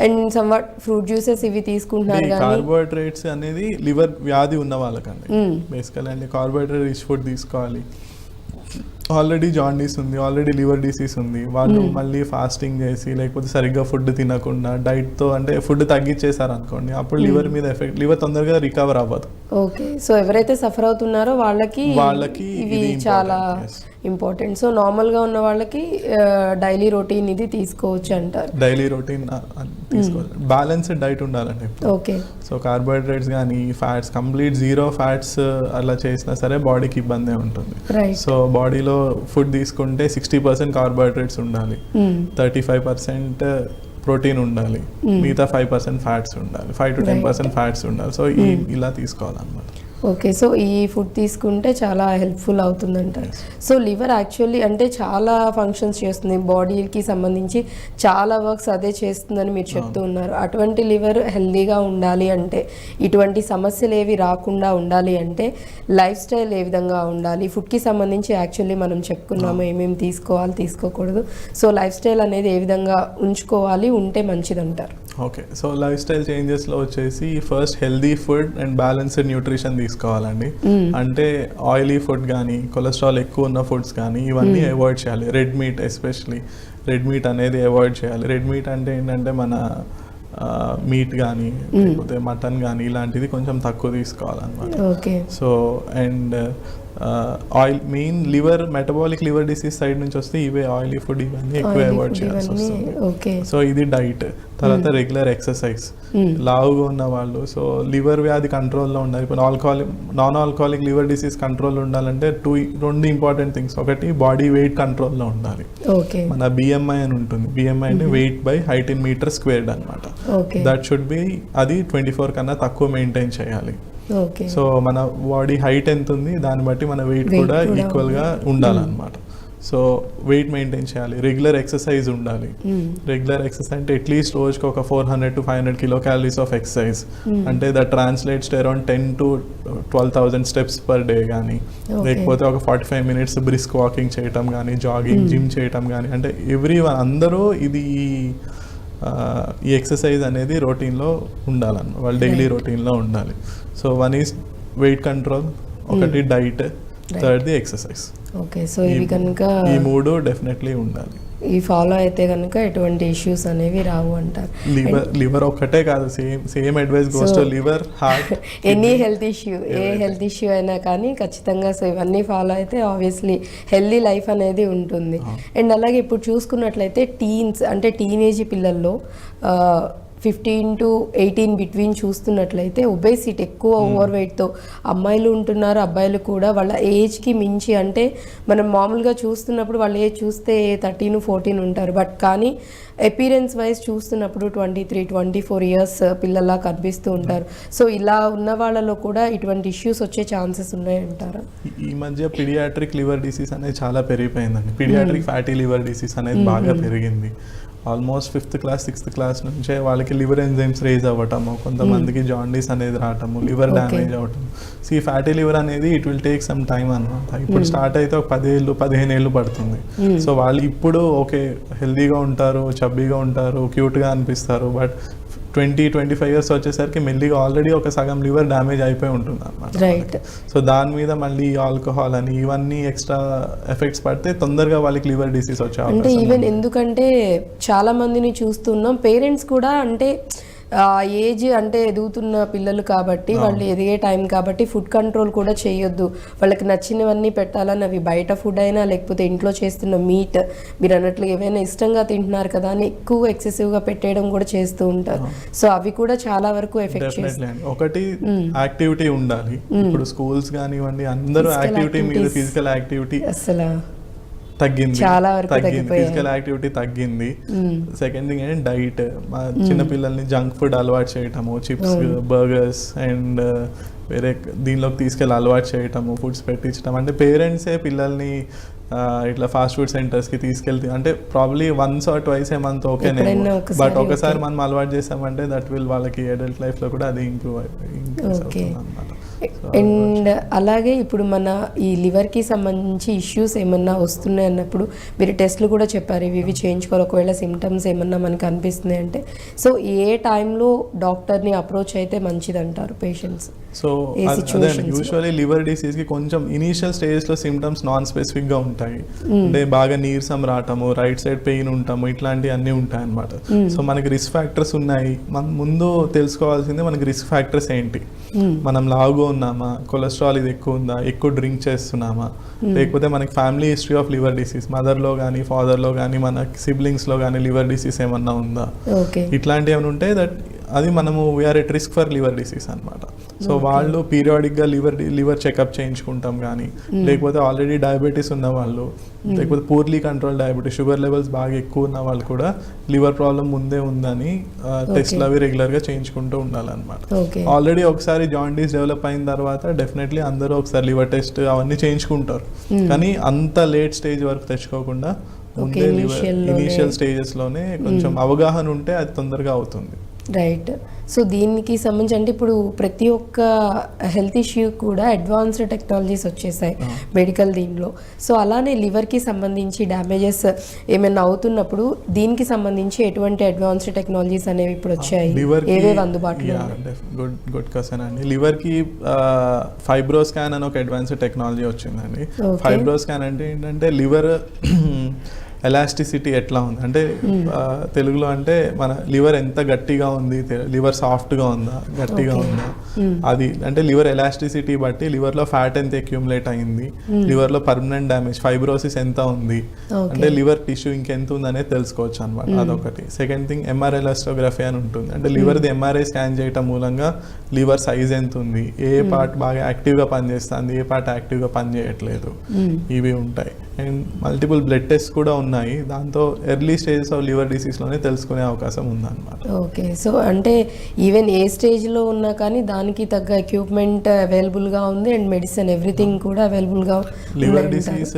అండ్ సమ్వాట్ ఫ్రూట్ జ్యూసెస్ ఇవి తీసుకుంటున్నారు. కార్బోహైడ్రేట్స్ అనేది లివర్ వ్యాధి ఉన్న వాళ్ళకండి బేసికల్ అండి. కార్బోహైడ్రేట్ రిచ్ ఫుడ్ తీసుకోవాలి. ఆల్రెడీ జాండీస్ ఉంది, ఆల్రెడీ లివర్ డిసీజ్ ఉంది, వాళ్ళు మళ్ళీ ఫాస్టింగ్ చేసి లేకపోతే సరిగ్గా ఫుడ్ తినకుండా డైట్తో అంటే ఫుడ్ తగ్గించేసారు అనుకోండి, అప్పుడు లివర్ మీద ఎఫెక్ట్, లివర్ తొందరగా రికవర్ అవ్వదు. ఓకే, సో ఎవరైతే సఫర్ అవుతున్నారో వాళ్ళకి ఇవి చాలా ఇంపార్టెంట్. సో నార్మల్గా ఉన్న వాళ్ళకి డైలీ రొటీన్ ఇది తీసుకోవచ్చు అంటారు. డైలీ రొటీన్ తీసుకోవాలి, బ్యాలెన్స్డ్ డైట్ ఉండాలండి. ఓకే, సో కార్బోహైడ్రేట్స్ కానీ ఫ్యాట్స్, కంప్లీట్ జీరో ఫ్యాట్స్ అలా చేసినా సరే బాడీకి ఇబ్బందే ఉంటుంది. సో బాడీలో ఫుడ్ తీసుకుంటే 60% కార్బోహైడ్రేట్స్ ఉండాలి, 35% ప్రోటీన్ ఉండాలి, మిగతా 5% ఫ్యాట్స్ ఉండాలి, 5 to 10% ఫ్యాట్స్ ఉండాలి. సో ఇలా తీసుకోవాలన్నమాట. ఓకే, సో ఈ ఫుడ్ తీసుకుంటే చాలా హెల్ప్ఫుల్ అవుతుందంటారు. సో లివర్ యాక్చువల్లీ అంటే చాలా ఫంక్షన్స్ చేస్తుంది, బాడీకి సంబంధించి చాలా వర్క్స్ అదే చేస్తుందని మీరు చెప్తూ ఉన్నారు. అటువంటి లివర్ హెల్దీగా ఉండాలి అంటే, ఇటువంటి సమస్యలు ఏవి రాకుండా ఉండాలి అంటే లైఫ్ స్టైల్ ఏ విధంగా ఉండాలి, ఫుడ్కి సంబంధించి యాక్చువల్లీ మనం చెప్పుకున్నాము ఏమేమి తీసుకోవాలి తీసుకోకూడదు. సో లైఫ్ స్టైల్ అనేది ఏ విధంగా ఉంచుకోవాలి, ఉంటే మంచిదంటారు. ఓకే, సో లైఫ్ స్టైల్ చేంజెస్లో వచ్చేసి first healthy food and balanced nutrition తీసుకోవాలండి. అంటే ఆయిలీ ఫుడ్ కానీ, కొలెస్ట్రాల్ ఎక్కువ ఉన్న ఫుడ్స్ కానీ ఇవన్నీ అవాయిడ్ చేయాలి. Red meat, especially red meat అనేది అవాయిడ్ చేయాలి. రెడ్ మీట్ అంటే ఏంటంటే మన మీట్ కానీ లేకపోతే మటన్ కానీ ఇలాంటిది కొంచెం తక్కువ తీసుకోవాలన్నమాట. Okay, so and oil main liver metabolic liver disease side నుంచి వస్తే ఇవే ఆయిలీ ఫుడ్ ఇవన్నీ ఎక్కువ అవాయిడ్ చేయాల్సి వస్తుంది. సో ఇది డైట్. తర్వాత రెగ్యులర్ ఎక్సర్సైజ్, లావుగా ఉన్న వాళ్ళు, సో లివర్ వ్యాధి కంట్రోల్లో ఉండాలి. ఇప్పుడు నాన్ ఆల్కహాలిక్ లివర్ డిసీజ్ కంట్రోల్లో ఉండాలంటే రెండు ఇంపార్టెంట్ థింగ్స్. ఒకటి బాడీ వెయిట్ కంట్రోల్లో ఉండాలి. మన BMI అని ఉంటుంది, BMI అంటే weight by height in metre squared అనమాట. దట్ షుడ్ బి అది 24 కన్నా తక్కువ మెయింటైన్ చేయాలి. సో మన బాడీ హైట్ ఎంత ఉంది దాన్ని బట్టి మన వెయిట్ కూడా ఈక్వల్గా ఉండాలన్నమాట. సో వెయిట్ మెయింటైన్ చేయాలి. రెగ్యులర్ ఎక్సర్సైజ్ ఉండాలి. రెగ్యులర్ ఎక్సర్సైజ్ అంటే అట్లీస్ట్ రోజుకి ఒక 400 to 500 kilocalories ఆఫ్ ఎక్సర్సైజ్. అంటే that translates to around 10 to 12,000 steps per day కానీ, లేకపోతే ఒక 45 minutes బ్రిస్క్ వాకింగ్ చేయటం కానీ, జాగింగ్, జిమ్ చేయటం కానీ, అంటే అందరూ ఇది ఈ ఎక్సర్సైజ్ అనేది రొటీన్లో ఉండాలన్నమాట, వాళ్ళ డైలీ రొటీన్లో ఉండాలి. So one is weight control, ఒకటి డైట్, థర్డ్ది ఎక్సర్సైజ్. ఓకే, సో ఇవి కనుక ఈ మూడు డెఫినెట్లీ ఉండాలి. ఈ ఫాలో అయితే కనుక ఎటువంటి ఇష్యూస్ అనేవి రావు అంటారు. లివర్ ఒక్కటే కాదు, same advice goes to liver, heart, any health issue, A health issue అయినా కానీ ఖచ్చితంగా సో ఇవన్నీ ఫాలో అయితే ఆబ్వియస్లీ హెల్దీ లైఫ్ అనేది ఉంటుంది. అండ్ అలాగే ఇప్పుడు చూసుకున్నట్లయితే టీన్స్ అంటే టీనేజ్ పిల్లల్లో 15 to 18 బిట్వీన్ చూస్తున్నట్లయితే ఒబేసిటీ ఎక్కువ, ఓవర్ వెయిట్తో అమ్మాయిలు ఉంటున్నారు, అబ్బాయిలు కూడా వాళ్ళ ఏజ్కి మించి. అంటే మనం మామూలుగా చూస్తున్నప్పుడు వాళ్ళ ఏజ్ చూస్తే 13, 14 ఉంటారు, బట్ కానీ అపీరెన్స్ వైజ్ చూస్తున్నప్పుడు 23, 24 years పిల్లల్లా కనిపిస్తూ ఉంటారు. సో ఇలా ఉన్న వాళ్ళలో కూడా ఇటువంటి ఇష్యూస్ వచ్చే ఛాన్సెస్ ఉన్నాయంటారా? ఈ మధ్య పీడియాట్రిక్ లివర్ డిసీజ్ అనేది చాలా పెరిగిపోయిందండి. పీడియాట్రిక్ ఫ్యాటీ లివర్ డిసీజ్ అనేది బాగా పెరిగింది. Almost 5th class 6th class నుంచే వాళ్ళకి లివర్ ఎంజైమ్స్ రేజ్ అవ్వటము, కొంతమందికి జాండీస్ అనేది రావటము, లివర్ డ్యామేజ్ అవ్వటం. సో ఈ ఫ్యాటీ లివర్ అనేది it will take some time అనమాట. ఇప్పుడు స్టార్ట్ అయితే ఒక 10 ఏళ్ళు 15 ఏళ్ళు పడుతుంది. సో వాళ్ళు ఇప్పుడు ఓకే హెల్దీగా ఉంటారు, చబ్బీగా ఉంటారు, క్యూట్గా అనిపిస్తారు, బట్ 20-25 ఇయర్స్ వచ్చేసరికి మెల్లిగా ఆల్రెడీ ఒక సగం లివర్ డ్యామేజ్ అయిపోయి ఉంటుంది అనమాట. రైట్. సో దాని మీద మళ్ళీ ఆల్కహాల్ అని ఇవన్నీ ఎక్స్ట్రా ఎఫెక్ట్స్ పడితే తొందరగా వాళ్ళకి లివర్ డిసీజ్ వచ్చే అంటే అవకాశం ఈవెన్ ఉంది. ఎందుకంటే చాలా మందిని చూస్తున్నాం, పేరెంట్స్ కూడా అంటే ఏజ్ అంటే ఎదుగుతున్న పిల్లలు కాబట్టి వాళ్ళు ఎదిగే టైం కాబట్టి ఫుడ్ కంట్రోల్ కూడా చేయొద్దు, వాళ్ళకి నచ్చినవన్నీ పెట్టాలని అవి బయట ఫుడ్ అయినా లేకపోతే ఇంట్లో చేస్తున్న మీట్ మీరు అన్నట్లు ఏవైనా ఇష్టంగా తింటున్నారు కదా అని ఎక్కువ ఎక్సెసివ్గా పెట్టేయడం కూడా చేస్తూ ఉంటారు. సో అవి కూడా చాలా వరకు ఎఫెక్ట్ చేస్తాయి. ఒకటి యాక్టివిటీ ఉండాలి. ఇప్పుడు స్కూల్స్ కానివ్వండి అందరూ యాక్టివిటీ మీద ఫిజికల్ యాక్టివిటీ అసలు తగ్గింది, చాలా వరకు ఫిజికల్ యాక్టివిటీ తగ్గింది. సెకండ్ థింగ్ ఏంటంటే డైట్, మా చిన్న పిల్లల్ని జంక్ ఫుడ్ అలవాటు చేయటము, చిప్స్, బర్గర్స్ అండ్ వేరే దీనిలోకి తీసుకెళ్ళి అలవాటు చేయటము, ఫుడ్స్ పెట్టించడం. అంటే పేరెంట్సే పిల్లల్ని ఇట్లా ఫాస్ట్ ఫుడ్ సెంటర్స్కి తీసుకెళ్తే అంటే probably once or twice a month ఓకేనే, బట్ ఒకసారి మనం అలవాటు చేసామంటే దట్ విల్ వాళ్ళకి అడల్ట్ లైఫ్లో కూడా అది ఇంప్రూవ్ అవుతుంది అన్నమాట. అండ్ అలాగే ఇప్పుడు మన ఈ లివర్కి సంబంధించి ఇష్యూస్ ఏమన్నా వస్తున్నాయి అన్నప్పుడు మీరు టెస్ట్లు కూడా చెప్పారు, ఇవి చేయించుకోవాలి ఒకవేళ సిమ్టమ్స్ ఏమన్నా మనకు అనిపిస్తున్నాయి అంటే. సో ఏ టైంలో డాక్టర్ని అప్రోచ్ అయితే మంచిది అంటారు పేషెంట్స్? సో అదే యూజువల్లీ లివర్ డిసీజ్కి కొంచెం ఇనీషియల్ స్టేజ్లో సిమ్టమ్స్ నాన్ స్పెసిఫిక్గా ఉంటాయి. అంటే బాగా నీరసం రావటము, రైట్ సైడ్ పెయిన్ ఉంటాము, ఇట్లాంటివి అన్నీ ఉంటాయి అన్నమాట. సో మనకి రిస్క్ ఫ్యాక్టర్స్ ఉన్నాయి. మనం ముందు తెలుసుకోవాల్సిందే మనకి రిస్క్ ఫ్యాక్టర్స్ ఏంటి. మనం లావుగా ఉన్నామా, కొలెస్ట్రాల్ ఇది ఎక్కువ ఉందా, ఎక్కువ డ్రింక్ చేస్తున్నామా, లేకపోతే మనకి family history of liver disease మదర్లో కానీ ఫాదర్లో కానీ మన సిబ్లింగ్స్లో కానీ లివర్ డిసీజ్ ఏమన్నా ఉందా, ఇట్లాంటివి ఏమైనా ఉంటే అది మనము we are at risk for liver disease అనమాట. సో వాళ్ళు పీరియాడిక్గా లివర్ చెకప్ చేయించుకుంటాం కానీ, లేకపోతే ఆల్రెడీ డయాబెటీస్ ఉన్న వాళ్ళు, లేకపోతే purely control diabetes sugar levels బాగా ఎక్కువ ఉన్న వాళ్ళు కూడా లివర్ ప్రాబ్లం ముందే ఉందని టెస్ట్లు అవి రెగ్యులర్గా చేయించుకుంటూ ఉండాలన్నమాట. ఆల్రెడీ ఒకసారి జాండీస్ డెవలప్ అయిన తర్వాత డెఫినెట్లీ అందరూ ఒకసారి లివర్ టెస్ట్ అవన్నీ చేయించుకుంటారు, కానీ అంత లేట్ స్టేజ్ వరకు తెచ్చుకోకుండా ముందే ఇనీషియల్ స్టేజెస్లోనే కొంచెం అవగాహన ఉంటే అది తొందరగా అవుతుంది. రైట్. సో దీనికి సంబంధించి అంటే ఇప్పుడు ప్రతి ఒక్క హెల్త్ ఇష్యూ కూడా అడ్వాన్స్డ్ టెక్నాలజీస్ వచ్చేసాయి మెడికల్ దీనిలో. సో అలానే లివర్కి సంబంధించి డ్యామేజెస్ ఏమైనా అవుతున్నప్పుడు దీనికి సంబంధించి ఎటువంటి అడ్వాన్స్డ్ టెక్నాలజీస్ అనేవి ఇప్పుడు వచ్చాయి, ఏవేవి అందుబాటులో? గుడ్ క్వశ్చన్ అండి. లివర్కి ఫైబ్రో స్కాన్ అని ఒక అడ్వాన్స్డ్ టెక్నాలజీ వచ్చిందండి. ఫైబ్రో స్కాన్ అంటే ఏంటంటే లివర్ ఎలాస్టిసిటీ ఎట్లా ఉంది అంటే తెలుగులో అంటే మన లివర్ ఎంత గట్టిగా ఉంది, లివర్ సాఫ్ట్గా ఉందా గట్టిగా ఉందా, అది అంటే లివర్ ఎలాస్టిసిటీ బట్టి లివర్లో ఫ్యాట్ ఎంత అక్యూములేట్ అయింది, లివర్లో పర్మనెంట్ డ్యామేజ్ ఫైబ్రోసిస్ ఎంత ఉంది, అంటే లివర్ టిష్యూ ఇంకెంత ఉంది అనేది తెలుసుకోవచ్చు అనమాట. అదొకటి. సెకండ్ థింగ్ ఎంఆర్ఐ ఎలాస్టోగ్రఫీ అని ఉంటుంది. అంటే లివర్ది ఎంఆర్ఐ స్కాన్ చేయటం మూలంగా లివర్ సైజ్ ఎంత ఉంది, ఏ పార్ట్ బాగా యాక్టివ్గా పనిచేస్తుంది, ఏ పార్ట్ యాక్టివ్గా పనిచేయట్లేదు, ఇవి ఉంటాయి. అండ్ మల్టిపుల్ బ్లడ్ టెస్ట్ కూడా ఉన్నాయి, దాంతో ఎర్లీ స్టేజెస్ ఆఫ్ లివర్ డిసీజ్లోనే తెలుసుకునే అవకాశం ఉందన్నమాట. ఓకే. సో అంటే ఈవెన్ ఏ స్టేజ్లో ఉన్నా కానీ దానికి తగ్గ ఎక్విప్మెంట్ అవైలబుల్గా ఉంది అండ్ మెడిసిన్ ఎవ్రీథింగ్ కూడా అవైలబుల్గా. Liver disease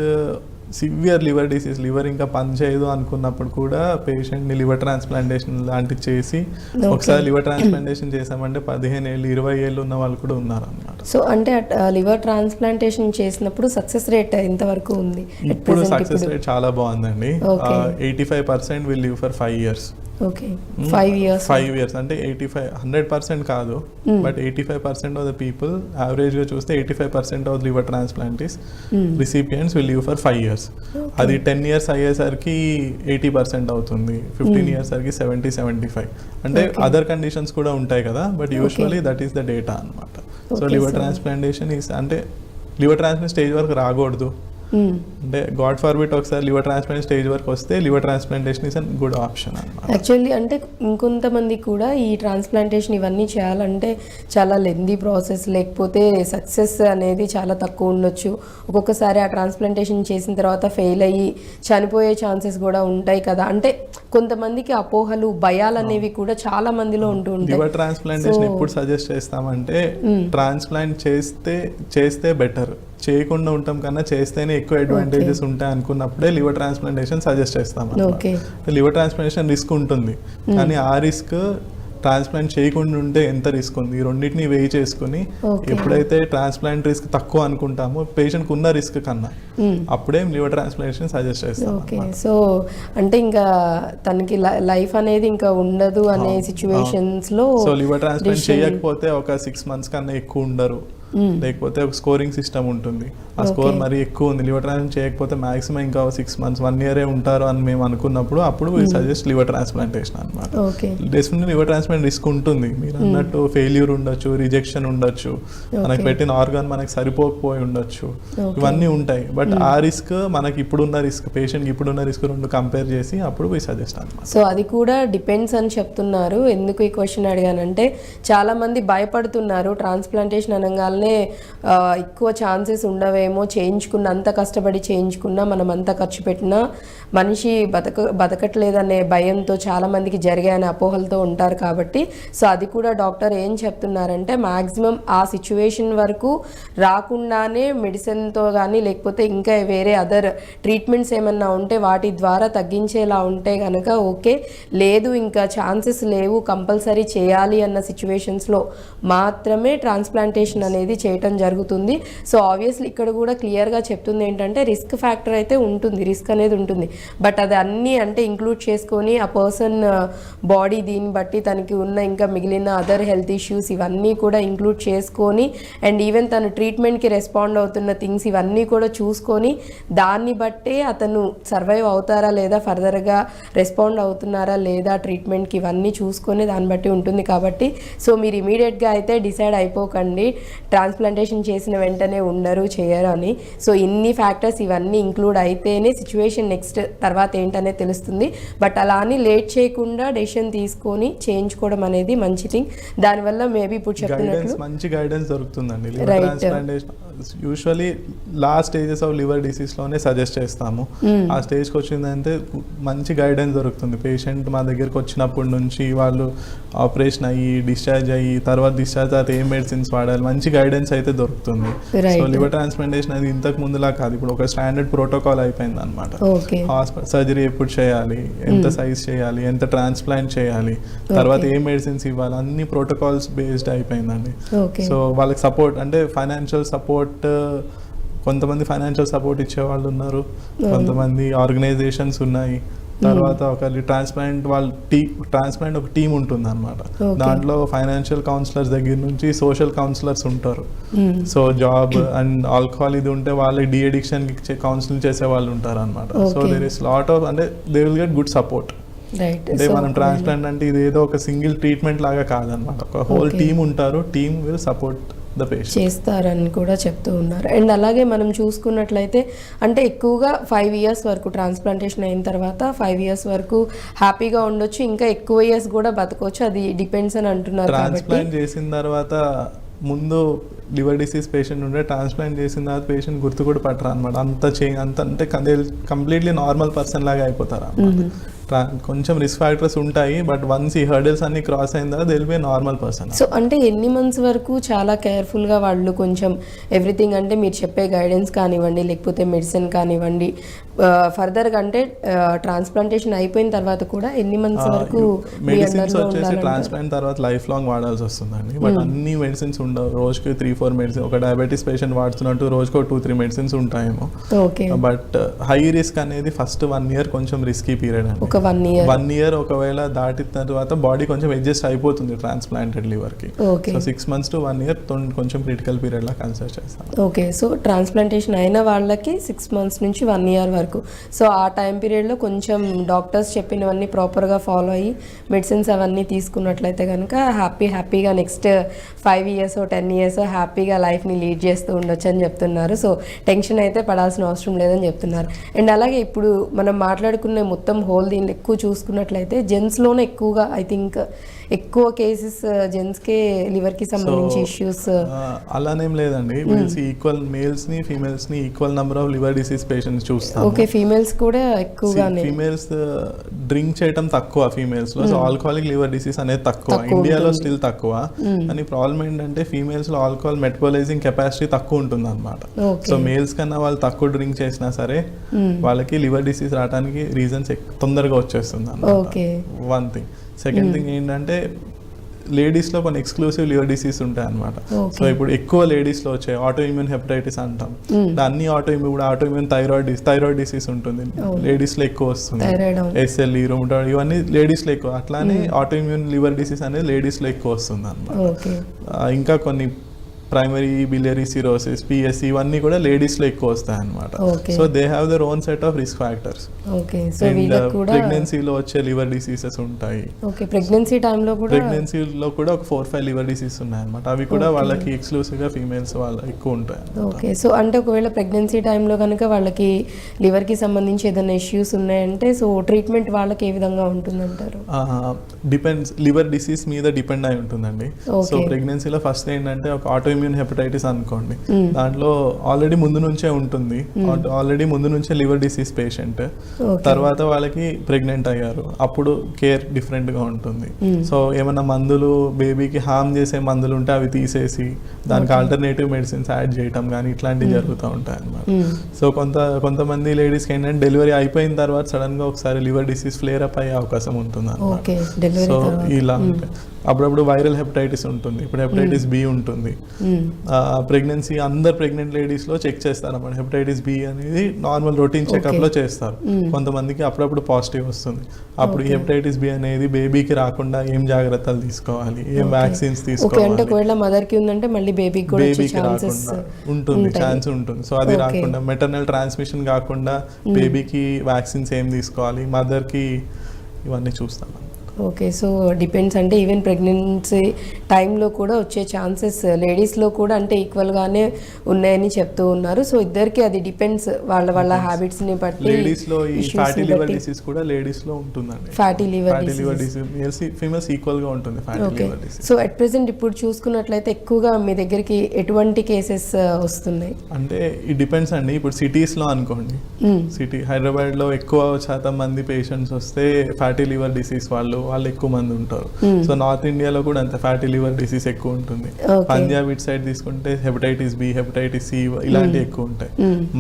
severe liver disease, liver ఇంకా పనిచేయదు అనుకున్నప్పుడు కూడా పేషెంట్ని లివర్ ట్రాన్స్ప్లాంటేషన్ లాంటివి చేసి ఒకసారి లివర్ ట్రాన్స్ప్లాంటేషన్ చేసామంటే 15 ఏళ్ళు 20 ఏళ్ళు ఉన్న వాళ్ళు కూడా ఉన్నారు అన్నమాట. సో అంటే లివర్ ట్రాన్స్ప్లాంటేషన్ చేసినప్పుడు సక్సెస్ రేట్ ఎంతవరకు ఉంది? ఇప్పుడు సక్సెస్ రేట్ చాలా బాగుందండి. 85% will live for 5 years. Okay. 5 years అంటే 100% కాదు, బట్ 85% ఆఫ్ ద పీపుల్ యావరేజ్గా చూస్తే 85% of liver transplantees recipients will live for 5 years. అది 10 years అయ్యేసరికి 80% అవుతుంది, 15 years సరికి 70-75. అంటే అదర్ కండిషన్స్ కూడా ఉంటాయి కదా, but usually that is the data అనమాట. సో లివర్ ట్రాన్స్ప్లాంటేషన్ అంటే లివర్ ట్రాన్స్ప్లాంట్ స్టేజ్ వరకు రాకూడదు, అంటే గాడ్ ఫార్బిట్ ఒకసారి లివర్ ట్రాన్స్ప్లాంట్ స్టేజ్ వరకు వస్తే liver transplantation is an good option అన్నమాట. యాక్చువల్లీ అంటే ఇంకొంతమంది కూడా ఈ ట్రాన్స్ప్లాంటేషన్ ఇవన్నీ చేయాలంటే చాలా లెందీ ప్రాసెస్, లేకపోతే సక్సెస్ అనేది చాలా తక్కువ ఉండొచ్చు, ఒక్కొక్కసారి ఆ ట్రాన్స్ప్లాంటేషన్ చేసిన తర్వాత ఫెయిల్ అయ్యి చనిపోయే ఛాన్సెస్ కూడా ఉంటాయి కదా, అంటే కొంతమందికి అపోహలు భయాలు అనేవి కూడా చాలా మందిలో ఉంటూ ఉంటాయి. లివర్ ట్రాన్స్ప్లాంటేషన్ ఎప్పుడు సజెస్ట్ చేస్తామంటే ట్రాన్స్ప్లాంట్ చేస్తే బెటర్, చేయకుండా ఉంటాం కన్నా చేస్తేనే ఎక్కువ అడ్వాంటేజెస్ ఉంటాయి అనుకున్నప్పుడే లివర్ ట్రాన్స్ప్లాంటేషన్ సజెస్ట్ చేస్తాం. లివర్ ట్రాన్స్ప్లాంటేషన్ రిస్క్ ఉంటుంది, కానీ ఆ రిస్క్ ట్రాన్స్ప్లాంట్ చేయకుండా ఉంటే ఎంత రిస్క్ ఉంది, ఈ రెండింటిని వెయి చేసుకుని ఎప్పుడైతే ట్రాన్స్ప్లాంట్ రిస్క్ తక్కువ అనుకుంటామో పేషెంట్కి ఉన్న రిస్క్ కన్నా అప్పుడే లివర్ ట్రాన్స్ప్లాంటేషన్ సజెస్ట్ చేస్తాం. ఓకే, సో అంటే ఇంకా తనకి లైఫ్ అనేది ఇంకా ఉండదు అనే సిచ్యువేషన్స్ లో సో లివర్ ట్రాన్స్ప్లాంట్ చేయకపోతే ఒక 6 months కన్నా ఎక్కువ ఉండరు, లేకపోతే ఒక స్కోరింగ్ సిస్టమ్ ఉంటుంది, ఆ స్కోర్ మరీ ఎక్కువ ఉంది, లివర్ ట్రాన్స్ప్లాంట్ చేయకపోతే మాక్సిమం ఇంకా 6 months 1 year ఉంటారు అని మేము అనుకున్నప్పుడు అప్పుడు సజెస్ట్ లివర్ ట్రాన్స్ప్లాంటేషన్ అనమాట. డెఫినెట్లీ లివర్ ట్రాన్స్ప్లాంట్ రిస్క్ ఉంటుంది, మీరు అన్నట్టు ఫెయిల్యూర్ ఉండొచ్చు, రిజెక్షన్ ఉండొచ్చు, మనకి పెట్టిన ఆర్గాన్ మనకి సరిపోకపోయి ఉండొచ్చు, ఇవన్నీ ఉంటాయి. బట్ ఆ రిస్క్ మనకి ఇప్పుడున్న రిస్క్, పేషెంట్కి ఇప్పుడున్న రిస్క్ రెండు కంపేర్ చేసి అప్పుడు సజెస్ట్ అనమాట. సో అది కూడా డిపెండ్స్ అని చెప్తున్నారు. ఎందుకు ఈ క్వశ్చన్ అడిగానంటే చాలా మంది భయపడుతున్నారు ట్రాన్స్ప్లాంటేషన్ అనగానే ఎక్కువ ఛాన్సెస్ ఉండవేమో, చేయించుకున్నంత కష్టపడి చేయించుకున్నా మనం అంత ఖర్చు పెట్టినా మనిషి బతకట్లేదనే భయంతో చాలా మందికి జరిగాయనే అపోహలతో ఉంటారు. కాబట్టి సో అది కూడా డాక్టర్ ఏం చెప్తున్నారంటే మ్యాక్సిమం ఆ సిచ్యువేషన్ వరకు రాకుండానే మెడిసిన్తో కానీ లేకపోతే ఇంకా వేరే అదర్ ట్రీట్మెంట్స్ ఏమన్నా ఉంటే వాటి ద్వారా తగ్గించేలా ఉంటే కనుక ఓకే, లేదు ఇంకా ఛాన్సెస్ లేవు కంపల్సరీ చేయాలి అన్న సిచ్యువేషన్స్లో మాత్రమే ట్రాన్స్ప్లాంటేషన్ అనేది చేయటం జరుగుతుంది. సో ఆబ్వియస్లీ ఇక్కడ కూడా క్లియర్గా చెప్తుంది ఏంటంటే రిస్క్ ఫ్యాక్టర్ అయితే ఉంటుంది, రిస్క్ అనేది ఉంటుంది. బట్ అది అన్నీ అంటే ఇంక్లూడ్ చేసుకొని ఆ పర్సన్ బాడీ దీన్ని బట్టి తనకి ఉన్న ఇంకా మిగిలిన అదర్ హెల్త్ ఇష్యూస్ ఇవన్నీ కూడా ఇంక్లూడ్ చేసుకొని అండ్ ఈవెన్ తను ట్రీట్మెంట్కి రెస్పాండ్ అవుతున్న థింగ్స్ ఇవన్నీ కూడా చూసుకొని దాన్ని బట్టే అతను సర్వైవ్ అవుతారా లేదా, ఫర్దర్గా రెస్పాండ్ అవుతున్నారా లేదా ట్రీట్మెంట్కి, ఇవన్నీ చూసుకొని దాన్ని బట్టి ఉంటుంది. కాబట్టి సో మీరు ఇమీడియట్గా అయితే డిసైడ్ అయిపోకండి ట్రాన్స్ప్లాంటేషన్ చేసిన వెంటనే ఉండరు చేయరు అని. సో ఇన్ని ఫ్యాక్టర్స్ ఇవన్నీ ఇంక్లూడ్ అయితేనే సిచ్యువేషన్ నెక్స్ట్ తర్వాత ఏంటనే తెలుస్తుంది. బట్ అలా అని లేట్ చేయకుండా డెసిషన్ తీసుకొని చేయించుకోవడం అనేది మంచి థింగ్. దానివల్ల మేబీ ఇప్పుడు చెప్పినట్లు మంచి గైడెన్స్ దొరుకుతుందండి. Liver transplantation usually last stages of liver disease లోనే సజెస్ట్ చేస్తాము. ఆ స్టేజ్కి వచ్చిందంటే మంచి గైడెన్స్ దొరుకుతుంది. పేషెంట్ మా దగ్గరకు వచ్చినప్పటి నుంచి వాళ్ళు ఆపరేషన్ అయ్యి డిశ్చార్జ్ అయ్యి తర్వాత డిశ్చార్జ్ తర్వాత ఏం మెడిసిన్స్ వాడాలి, మంచి గైడెన్స్ అయితే దొరుకుతుంది. సో లివర్ ట్రాన్స్ప్లాంటేషన్ అది ఇంతకు ముందులా కాదు, ఇప్పుడు ఒక స్టాండర్డ్ ప్రోటోకాల్ అయిపోయింది అనమాట. హాస్పిటల్ సర్జరీ ఎప్పుడు చేయాలి, ఎంత సైజ్ చేయాలి, ఎంత ట్రాన్స్ప్లాంట్ చేయాలి, తర్వాత ఏ మెడిసిన్స్ ఇవ్వాలి, అన్ని ప్రోటోకాల్స్ బేస్డ్ అయిపోయిందండి. సో వాళ్ళకి సపోర్ట్ అంటే ఫైనాన్షియల్ సపోర్ట్, కొంతమంది ఫైనాన్షియల్ సపోర్ట్ ఇచ్చే వాళ్ళు ఉన్నారు, కొంతమంది ఆర్గనైజేషన్స్ ఉన్నాయి, తర్వాత ఒక ట్రాన్స్ప్లాంట్ ట్రాన్స్ప్లాంట్ ఒక టీం ఉంటుంది అనమాట. దాంట్లో ఫైనాన్షియల్ కౌన్సిలర్స్ దగ్గర నుంచి సోషల్ కౌన్సిలర్స్ ఉంటారు. సో జాబ్ అండ్ ఆల్కహాల్ ఇది ఉంటే వాళ్ళు డి అడిక్షన్ కి కౌన్సిలింగ్ చేసే వాళ్ళు ఉంటారు అనమాట. So there is lot of అంటే they will get good support. అంటే మనం ట్రాన్స్ప్లాంట్ అంటే ఇది ఏదో ఒక సింగిల్ ట్రీట్మెంట్ లాగా కాదనమాట, ఒక హోల్ టీమ్ ఉంటారు, టీమ్ విల్ సపోర్ట్ చేస్తారని కూడా చెప్తూ ఉన్నారు. అండ్ అలాగే మనం చూసుకున్నట్లయితే అంటే ఎక్కువగా 5 years వరకు ట్రాన్స్ప్లాంటేషన్ అయిన తర్వాత 5 years వరకు హ్యాపీగా ఉండొచ్చు, ఇంకా ఎక్కువ ఇయర్స్ కూడా బతకొచ్చు, అది డిపెండ్స్ అని అంటున్నారు. ట్రాన్స్ప్లాంట్ చేసిన తర్వాత ముందు లివర్ డిసీజ్ పేషెంట్ ఉంటే ట్రాన్స్ప్లాంట్ చేసిన తర్వాత పేషెంట్ గుర్తు కూడా పట్టరు అనమాట. అంత అంటే కంప్లీట్లీ నార్మల్ పర్సన్ లాగా అయిపోతారు అన్నమాట. కొంచెం రిస్క్ ఫ్యాక్టర్స్ ఉంటాయి, బట్ వన్స్ ఈ హర్డల్స్ అన్ని క్రాస్ అయిన తర్వాత they will be normal person. So అంటే ఎన్ని మంత్స్ వరకు చాలా కేర్ఫుల్గా వాళ్ళు కొంచెం ఎవ్రీథింగ్ అంటే మీరు చెప్పే గైడెన్స్ కానివ్వండి లేకపోతే మెడిసిన్ కానివ్వండి ఫర్దర్గా అంటే ట్రాన్స్ప్లాంటేషన్ అయిపోయిన తర్వాత కూడా ఎన్ని మంత్స్ వరకు మెడిసిన్స్ వచ్చేసి ట్రాన్స్ప్లాంట్ తర్వాత లైఫ్ లాంగ్ వాడాల్సి వస్తుందండి. బట్ అన్ని మెడిసిన్స్ ఉండవు, రోజుకి 3-4 మెడిసిన్, ఒక డయాబెటీస్ పేషెంట్ వాడుతున్నట్టు రోజుకు 2-3 మెడిసిన్స్ ఉంటాయేమో. బట్ హై రిస్క్ అనేది ఫస్ట్ 1 year కొంచెం రిస్కీ పీరియడ్ అండి. 1 year ఒకవేళ దాటిన తర్వాత బాడీ కొంచెం అడ్జస్ట్ అయిపోతుంది ట్రాన్స్ప్లాంటెడ్ లివర్ కి. సో 6 months to 1 year కొంచెం క్రిటికల్ పీరియడ్ లా కన్సిడర్ చేస్తాం. ఓకే, సో ట్రాన్స్ప్లాంటేషన్ అయిన వాళ్ళకి 6 months నుంచి 1 year వరకు, సో ఆ టైం పీరియడ్లో కొంచెం డాక్టర్స్ చెప్పినవన్నీ ప్రాపర్గా ఫాలో అయ్యి మెడిసిన్స్ అవన్నీ తీసుకున్నట్లయితే కనుక హ్యాపీగా నెక్స్ట్ 5 years 10 years హ్యాపీగా లైఫ్ని లీడ్ చేస్తూ ఉండొచ్చు అని చెప్తున్నారు. సో టెన్షన్ అయితే పడాల్సిన అవసరం లేదని చెప్తున్నారు. అండ్ అలాగే ఇప్పుడు మనం మాట్లాడుకునే మొత్తం హోల్ దీన్ని ఎక్కువ చూసుకున్నట్లయితే జెంట్స్లోనే ఎక్కువగా ఐ థింక్ ఎక్కువ కేసెస్ జెంట్స్కే లివర్కి సంబంధించి ఇష్యూస్. అలానేం లేదండి, ఈక్వల్ మేల్స్ ని ఫీమేల్స్ ని equal number of liver disease patients చూస్తాం. ఓకే, ఫీమేల్స్ కూడా ఎక్కువగానే. ఫీమేల్స్ డ్రింక్ చేయడం తక్కువ ఫీమేల్స్ లో, సో ఆల్కహాలిక్ లివర్ డిసీజ్ అనేది తక్కువ, ఇండియాలో స్టిల్ తక్కువ. అని ప్రాబ్లం ఏంటంటే ఫీమేల్స్ లో ఆల్కహాల్ మెటబాలైజింగ్ కెపాసిటీ తక్కువ ఉంటుంది అనమాట. సో మేల్స్ కన్నా వాళ్ళు తక్కువ డ్రింక్ చేసినా సరే వాళ్ళకి లివర్ డిసీజ్ రావడానికి రీజన్స్ తొందరగా వచ్చేస్తుంది అన్నమాట. One thing. సెకండ్ థింగ్ ఏంటంటే లేడీస్లో కొన్ని ఎక్స్క్లూసివ్ లివర్ డిసీజ్ ఉంటాయి అనమాట. సో ఇప్పుడు ఎక్కువ లేడీస్లో వచ్చాయి ఆటో ఇమ్యూన్ హెపటైటిస్ అంటాం. అన్ని ఆటో ఇమ్యూన్ థైరాయిడ్ డిసీజ్ ఉంటుంది, లేడీస్లో ఎక్కువ వస్తుంది. SLE, రొమటాయిడ్ ఇవన్నీ లేడీస్లో ఎక్కువ. అట్లానే ఆటో ఇమ్యూన్ లివర్ డిసీజ్ అనేది లేడీస్లో ఎక్కువ వస్తుంది అనమాట. ఇంకా కొన్ని ప్రైమరీ బిలియరీ సిరోసిస్, PSC ఇవన్నీ కూడా లేడీస్లో ఎక్కువ వస్తాయి అనమాట. So they have their own set of risk factors. ప్రెగ్నెన్సీలో వచ్చే లివర్ డిసీజెస్ ఉంటాయి. ప్రెగ్నెన్సీలో కూడా ఒక 4-5 లివర్ డిసీజ్ ఉన్నాయి అనమాట. అవి కూడా వాళ్ళకి ఎక్స్క్లూసివ్గా ఫీమేల్స్ వాళ్ళ ఎక్కువ ఉంటాయి. ఓకే, సో అంటే ఒకవేళ ప్రెగ్నెన్సీ టైంలో కనుక వాళ్ళకి లివర్కి సంబంధించి ఏదైనా ఇష్యూస్ ఉన్నాయంటే సో ట్రీట్మెంట్ వాళ్ళకి ఏ విధంగా ఉంటుందంటారు? డిపెండ్స్, లివర్ డిసీజ్ మీద డిపెండ్ అయి ఉంటుందండి. సో ప్రెగ్నెన్సీలో ఫస్ట్ ఏంటంటే ఒక ఆటో ఇమ్యూన్ హెపటైటిస్ అనుకోండి, దాంట్లో ఆల్రెడీ ముందు నుంచే లివర్ డిసీజ్ పేషెంట్, తర్వాత వాళ్ళకి ప్రెగ్నెంట్ అయ్యారు, అప్పుడు కేర్ డిఫరెంట్ గా ఉంటుంది. సో ఏమైనా మందులు, బేబీకి హార్మ్ చేసే మందులు ఉంటే అవి తీసేసి దానికి ఆల్టర్నేటివ్ మెడిసిన్స్ యాడ్ చేయటం కానీ ఇట్లాంటివి జరుగుతూ ఉంటాయి అన్నమాట. సో కొంతమంది లేడీస్కి ఏంటంటే డెలివరీ అయిపోయిన తర్వాత సడన్ గా ఒకసారి లివర్ డిసీజ్ ఫ్లేర్ అప్ అయ్యే అవకాశం ఉంటుంది అన్నమాట. సో ఇలా ఉంటాయి. అప్పుడప్పుడు వైరల్ హెపటైటిస్ ఉంటుంది, ఇప్పుడు హెపటైటిస్ B ఉంటుంది. ప్రెగ్నెన్సీ అందరు ప్రెగ్నెంట్ లేడీస్ లో చెక్ చేస్తారు అన్నమాట. హెపటైటిస్ B అనేది నార్మల్ రొటీన్ చెకప్ లో చేస్తారు. కొంతమందికి అప్పుడప్పుడు పాజిటివ్ వస్తుంది. అప్పుడు ఈ హెపటైటిస్ B అనేది బేబీకి రాకుండా ఏం జాగ్రత్తలు తీసుకోవాలి, ఏం వ్యాక్సిన్స్ తీసుకోవాలి, మదర్ కి ఉందంటే మళ్ళీ బేబీకి రాకుండా ఉంటుంది, ఛాన్స్ ఉంటుంది. సో అది రాకుండా, మెటర్నల్ ట్రాన్స్మిషన్ కాకుండా బేబీకి వ్యాక్సిన్స్ ఏం తీసుకోవాలి, మదర్ కి, ఇవన్నీ చూస్తాం. ఓకే, సో డిపెండ్స్ అంటే ఈవెన్ ప్రెగ్నెన్సీ టైంలో కూడా వచ్చే ఛాన్సెస్ లేడీస్లో కూడా అంటే ఈక్వల్గానే ఉన్నాయని చెప్తూ ఉన్నారు. సో ఇద్దరికి అది డిపెండ్స్ వాళ్ళ హ్యాబిట్స్ని బట్టి. లేడీస్లో ఈ ఫ్యాటీ లివర్ డిసీజ్ కూడా లేడీస్లో ఉంటుందండి. ఫ్యాటీ లివర్ డిసీజ్ ఫీమేల్స్ ఈక్వల్గా ఉంటుంది fatty liver disease. So at present ఇప్పుడు చూసుకున్నట్లయితే ఎక్కువగా మీ దగ్గరికి ఎటువంటి కేసెస్ వస్తున్నాయి? అంటే ఇది డిపెండ్స్ అండి. ఇప్పుడు సిటీస్లో అనుకోండి, హైదరాబాద్లో ఎక్కువ శాతం మంది పేషెంట్స్ వస్తే ఫ్యాటీ లివర్ డిసీజ్ వాళ్ళు ఎక్కువ మంది ఉంటారు. సో నార్త్ ఇండియాలో కూడా అంత ఫ్యాటీ లివర్ డిసీజ్ ఎక్కువ ఉంటుంది. పంజాబ్ ఇట్ సైడ్ తీసుకుంటే హెపటైటిస్ B, హెపటైటిస్ C ఇలాంటివి ఎక్కువ ఉంటాయి.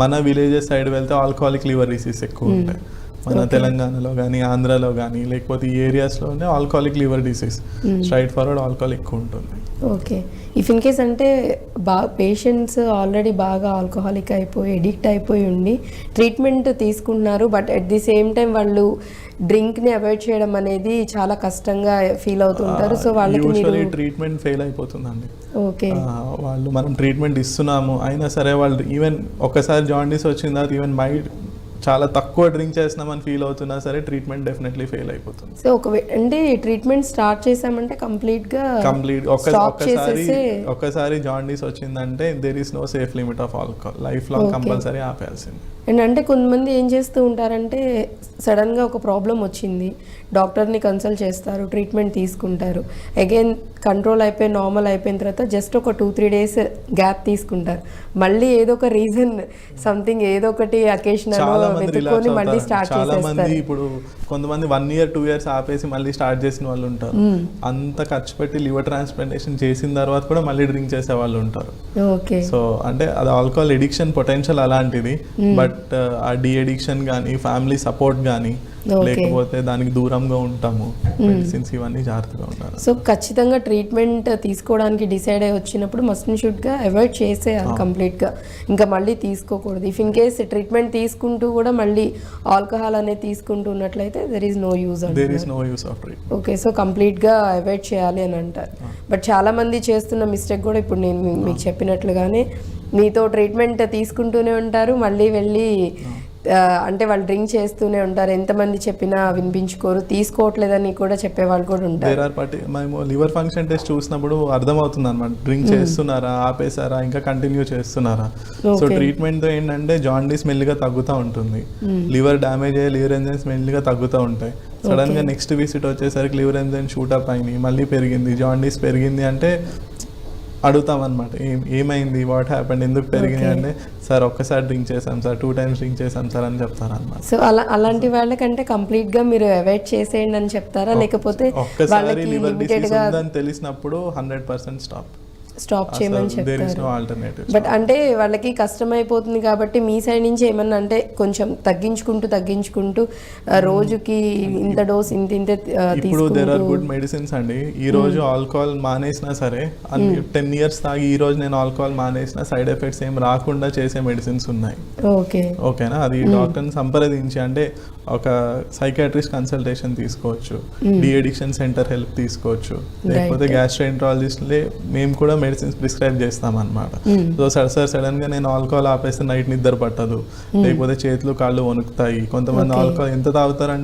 మన విలేజెస్ సైడ్ వెళ్తే ఆల్కహాలిక్ లివర్ డిసీజ్ ఎక్కువ ఉంటాయి. మన తెలంగాణలో కానీ, ఆంధ్రాలో కానీ, లేకపోతే ఈ ఏరియాస్లోనే alcoholic liver disease, straightforward alcohol ఎక్కువ ఉంటుంది. ఓకే, ఇఫ్ ఇన్ కేస్ అంటే పేషెంట్స్ ఆల్రెడీ బాగా ఆల్కహాలిక్ అయిపోయి ఎడిక్ట్ అయిపోయి ఉండి ట్రీట్మెంట్ తీసుకుంటున్నారు, but at the same time వాళ్ళు డ్రింక్ని అవాయిడ్ చేయడం అనేది చాలా కష్టంగా ఫీల్ అవుతుంటారు. సో వాళ్ళకి ట్రీట్మెంట్ ఫెయిల్ అయిపోతుందండి. ఓకే, వాళ్ళు మనం ట్రీట్మెంట్ ఇస్తున్నాము అయినా సరే వాళ్ళు ఈవెన్ ఒక్కసారి జాండీస్ వచ్చిన తర్వాత ఈవెన్ మైండ్ చాలా తక్కువ డ్రింక్ చేస్తున్నామని ఫీల్ అవుతున్నా సరే ట్రీట్మెంట్ డెఫినెట్లీ ఫెయిల్ అయిపోతుంది. సో అంటే ట్రీట్మెంట్ స్టార్ట్ చేసామంటే కంప్లీట్ ఒక్కసారి జాండీస్ వచ్చిందంటే there is no safe limit of alcohol, lifelong compulsory ఆపేయాల్సింది. అండ్ అంటే కొంతమంది ఏం చేస్తూ ఉంటారంటే సడన్గా ఒక ప్రాబ్లం వచ్చింది, డాక్టర్ని కన్సల్ట్ చేస్తారు, ట్రీట్మెంట్ తీసుకుంటారు, అగైన్ కంట్రోల్ అయిపోయి నార్మల్ అయిపోయిన తర్వాత జస్ట్ ఒక 2-3 days గ్యాప్ తీసుకుంటారు, మళ్ళీ ఏదో ఒక రీజన్ సంథింగ్ ఏదో ఒకటి అకేషన్ వెతుక్కొని మళ్ళీ స్టార్ట్ చేసేస్తారు. ఇప్పుడు కొంతమంది 1 year 2 years ఆపేసి మళ్ళీ స్టార్ట్ చేసిన వాళ్ళు ఉంటారు. అంత ఖర్చు పెట్టి లివర్ ట్రాన్స్ప్లాంటేషన్ చేసిన తర్వాత కూడా మళ్ళీ డ్రింక్ చేసే వాళ్ళు ఉంటారు. ఓకే, సో అంటే అది ఆల్కహాల్ ఎడిక్షన్ పొటెన్షియల్ అలాంటిది. బట్ ఆ డి అడిక్షన్ కానీ, ఫ్యామిలీ సపోర్ట్ కానీ లేకపోతే దానికి దూరంగా ఉంటాము, మెడిసిన్స్ ఇవన్నీ జాగ్రత్తగా ఉండాలి. సో ఖచ్చితంగా ట్రీట్మెంట్ తీసుకోవడానికి డిసైడ్ అయ్యి వచ్చినప్పుడు మస్ట్ అండ్ షుడ్గా అవాయిడ్ చేసేయాలి కంప్లీట్గా, ఇంకా మళ్ళీ తీసుకోకూడదు. ఇఫ్ ఇన్ కేస్ ట్రీట్మెంట్ తీసుకుంటూ కూడా మళ్ళీ ఆల్కహాల్ అనేది తీసుకుంటూ ఉన్నట్లయితే there is no use of treatment. Okay, so కంప్లీట్గా అవాయిడ్ చేయాలి అని అంటారు. బట్ చాలా మంది చేస్తున్న మిస్టేక్ కూడా ఇప్పుడు నేను మీకు చెప్పినట్లుగానే మీతో ట్రీట్మెంట్ తీసుకుంటూనే ఉంటారు, మళ్ళీ వెళ్ళి అంటే వాళ్ళు డ్రింక్ చేస్తూనే ఉంటారు, ఎంతమంది చెప్పినా వినిపించుకోరు, తీసుకోవట్లేదని కూడా చెప్పేవాళ్ళు కూడా ఉంటారు. మేము లివర్ ఫంక్షన్ టెస్ట్ చూసినప్పుడు అర్థమవుతుంది అనమాట, డ్రింక్ చేస్తున్నారా, ఆపేసారా, ఇంకా కంటిన్యూ చేస్తున్నారా. సో ట్రీట్మెంట్ తో ఏంటంటే జాండీస్ మెల్లిగా తగ్గుతూ ఉంటుంది, లివర్ డ్యామేజ్ అయ్యే లివర్ ఎంజైమ్స్ మెల్లిగా తగ్గుతూ ఉంటాయి. సడన్ గా నెక్స్ట్ విజిట్ వచ్చేసరికి లివర్ ఎంజైమ్ షూటప్ అయినాయి, మళ్ళీ పెరిగింది, జాండీస్ పెరిగింది అంటే అడుగుతాం అనమాట, ఏమైంది, వాట్ హ్యాపెండ్, ఎందుకు పెరిగినాయి అంటే సార్ ఒక్కసారి డ్రింక్ చేసాం సార్, 2 times డ్రింక్ చేసాం సార్ అని చెప్తారు అనమాట. సో అలాంటి వాళ్ళకంటే కంప్లీట్ గా మీరు అవాయిడ్ చేసేయండి అని చెప్తారా, లేకపోతే ఒక్కసారి లివర్ డిసీజ్ ఉందని తెలిసినప్పుడు 100% స్టాప్. స్టాప్ చేయమని దేర్ ఇస్ నో చెప్తారు. ఆల్టర్నేటివ్. బట్ అంటే వాళ్ళకి కష్టమైపోతుంది కాబట్టి మీ సైడ్ నుంచి ఏమన్నా అంటే కొంచెం తగ్గించుకుంటూ రోజుకి ఇంత డోస్ ఇంత ఇప్పుడు దేర్ ఆర్ తీసుకుంటూ గుడ్ మెడిసిన్స్ అండి. ఈ రోజు ఆల్కహాల్ మానేసినా సరే 10 years తాగి ఈ రోజు నేను ఆల్కహాల్ మానేసిన సైడ్ ఎఫెక్ట్స్ ఏం రాకుండా చేసే మెడిసిన్స్ ఉన్నాయి. ఓకే ఓకేనా, అది డాక్టర్ని సంప్రదించి అంటే ఒక సైకాట్రిస్ట్ కన్సల్టేషన్ తీసుకోవచ్చు, డి అడిక్షన్ సెంటర్ హెల్ప్ తీసుకోవచ్చు, లేకపోతే గ్యాస్ట్రోఎంట్రాలజిస్ట్లే మేము కూడా మెడిసిన్స్ ప్రిస్క్రైబ్ చేస్తాం అనమాట. సో సడన్ గా నేను ఆల్కహాల్ ఆపేస్తే నైట్ నిద్ర పట్టదు, లేకపోతే చేతులు కాళ్ళు వణుకుతాయి. కొంతమంది ఆల్కహాల్ ఎంత తాగుతారంటే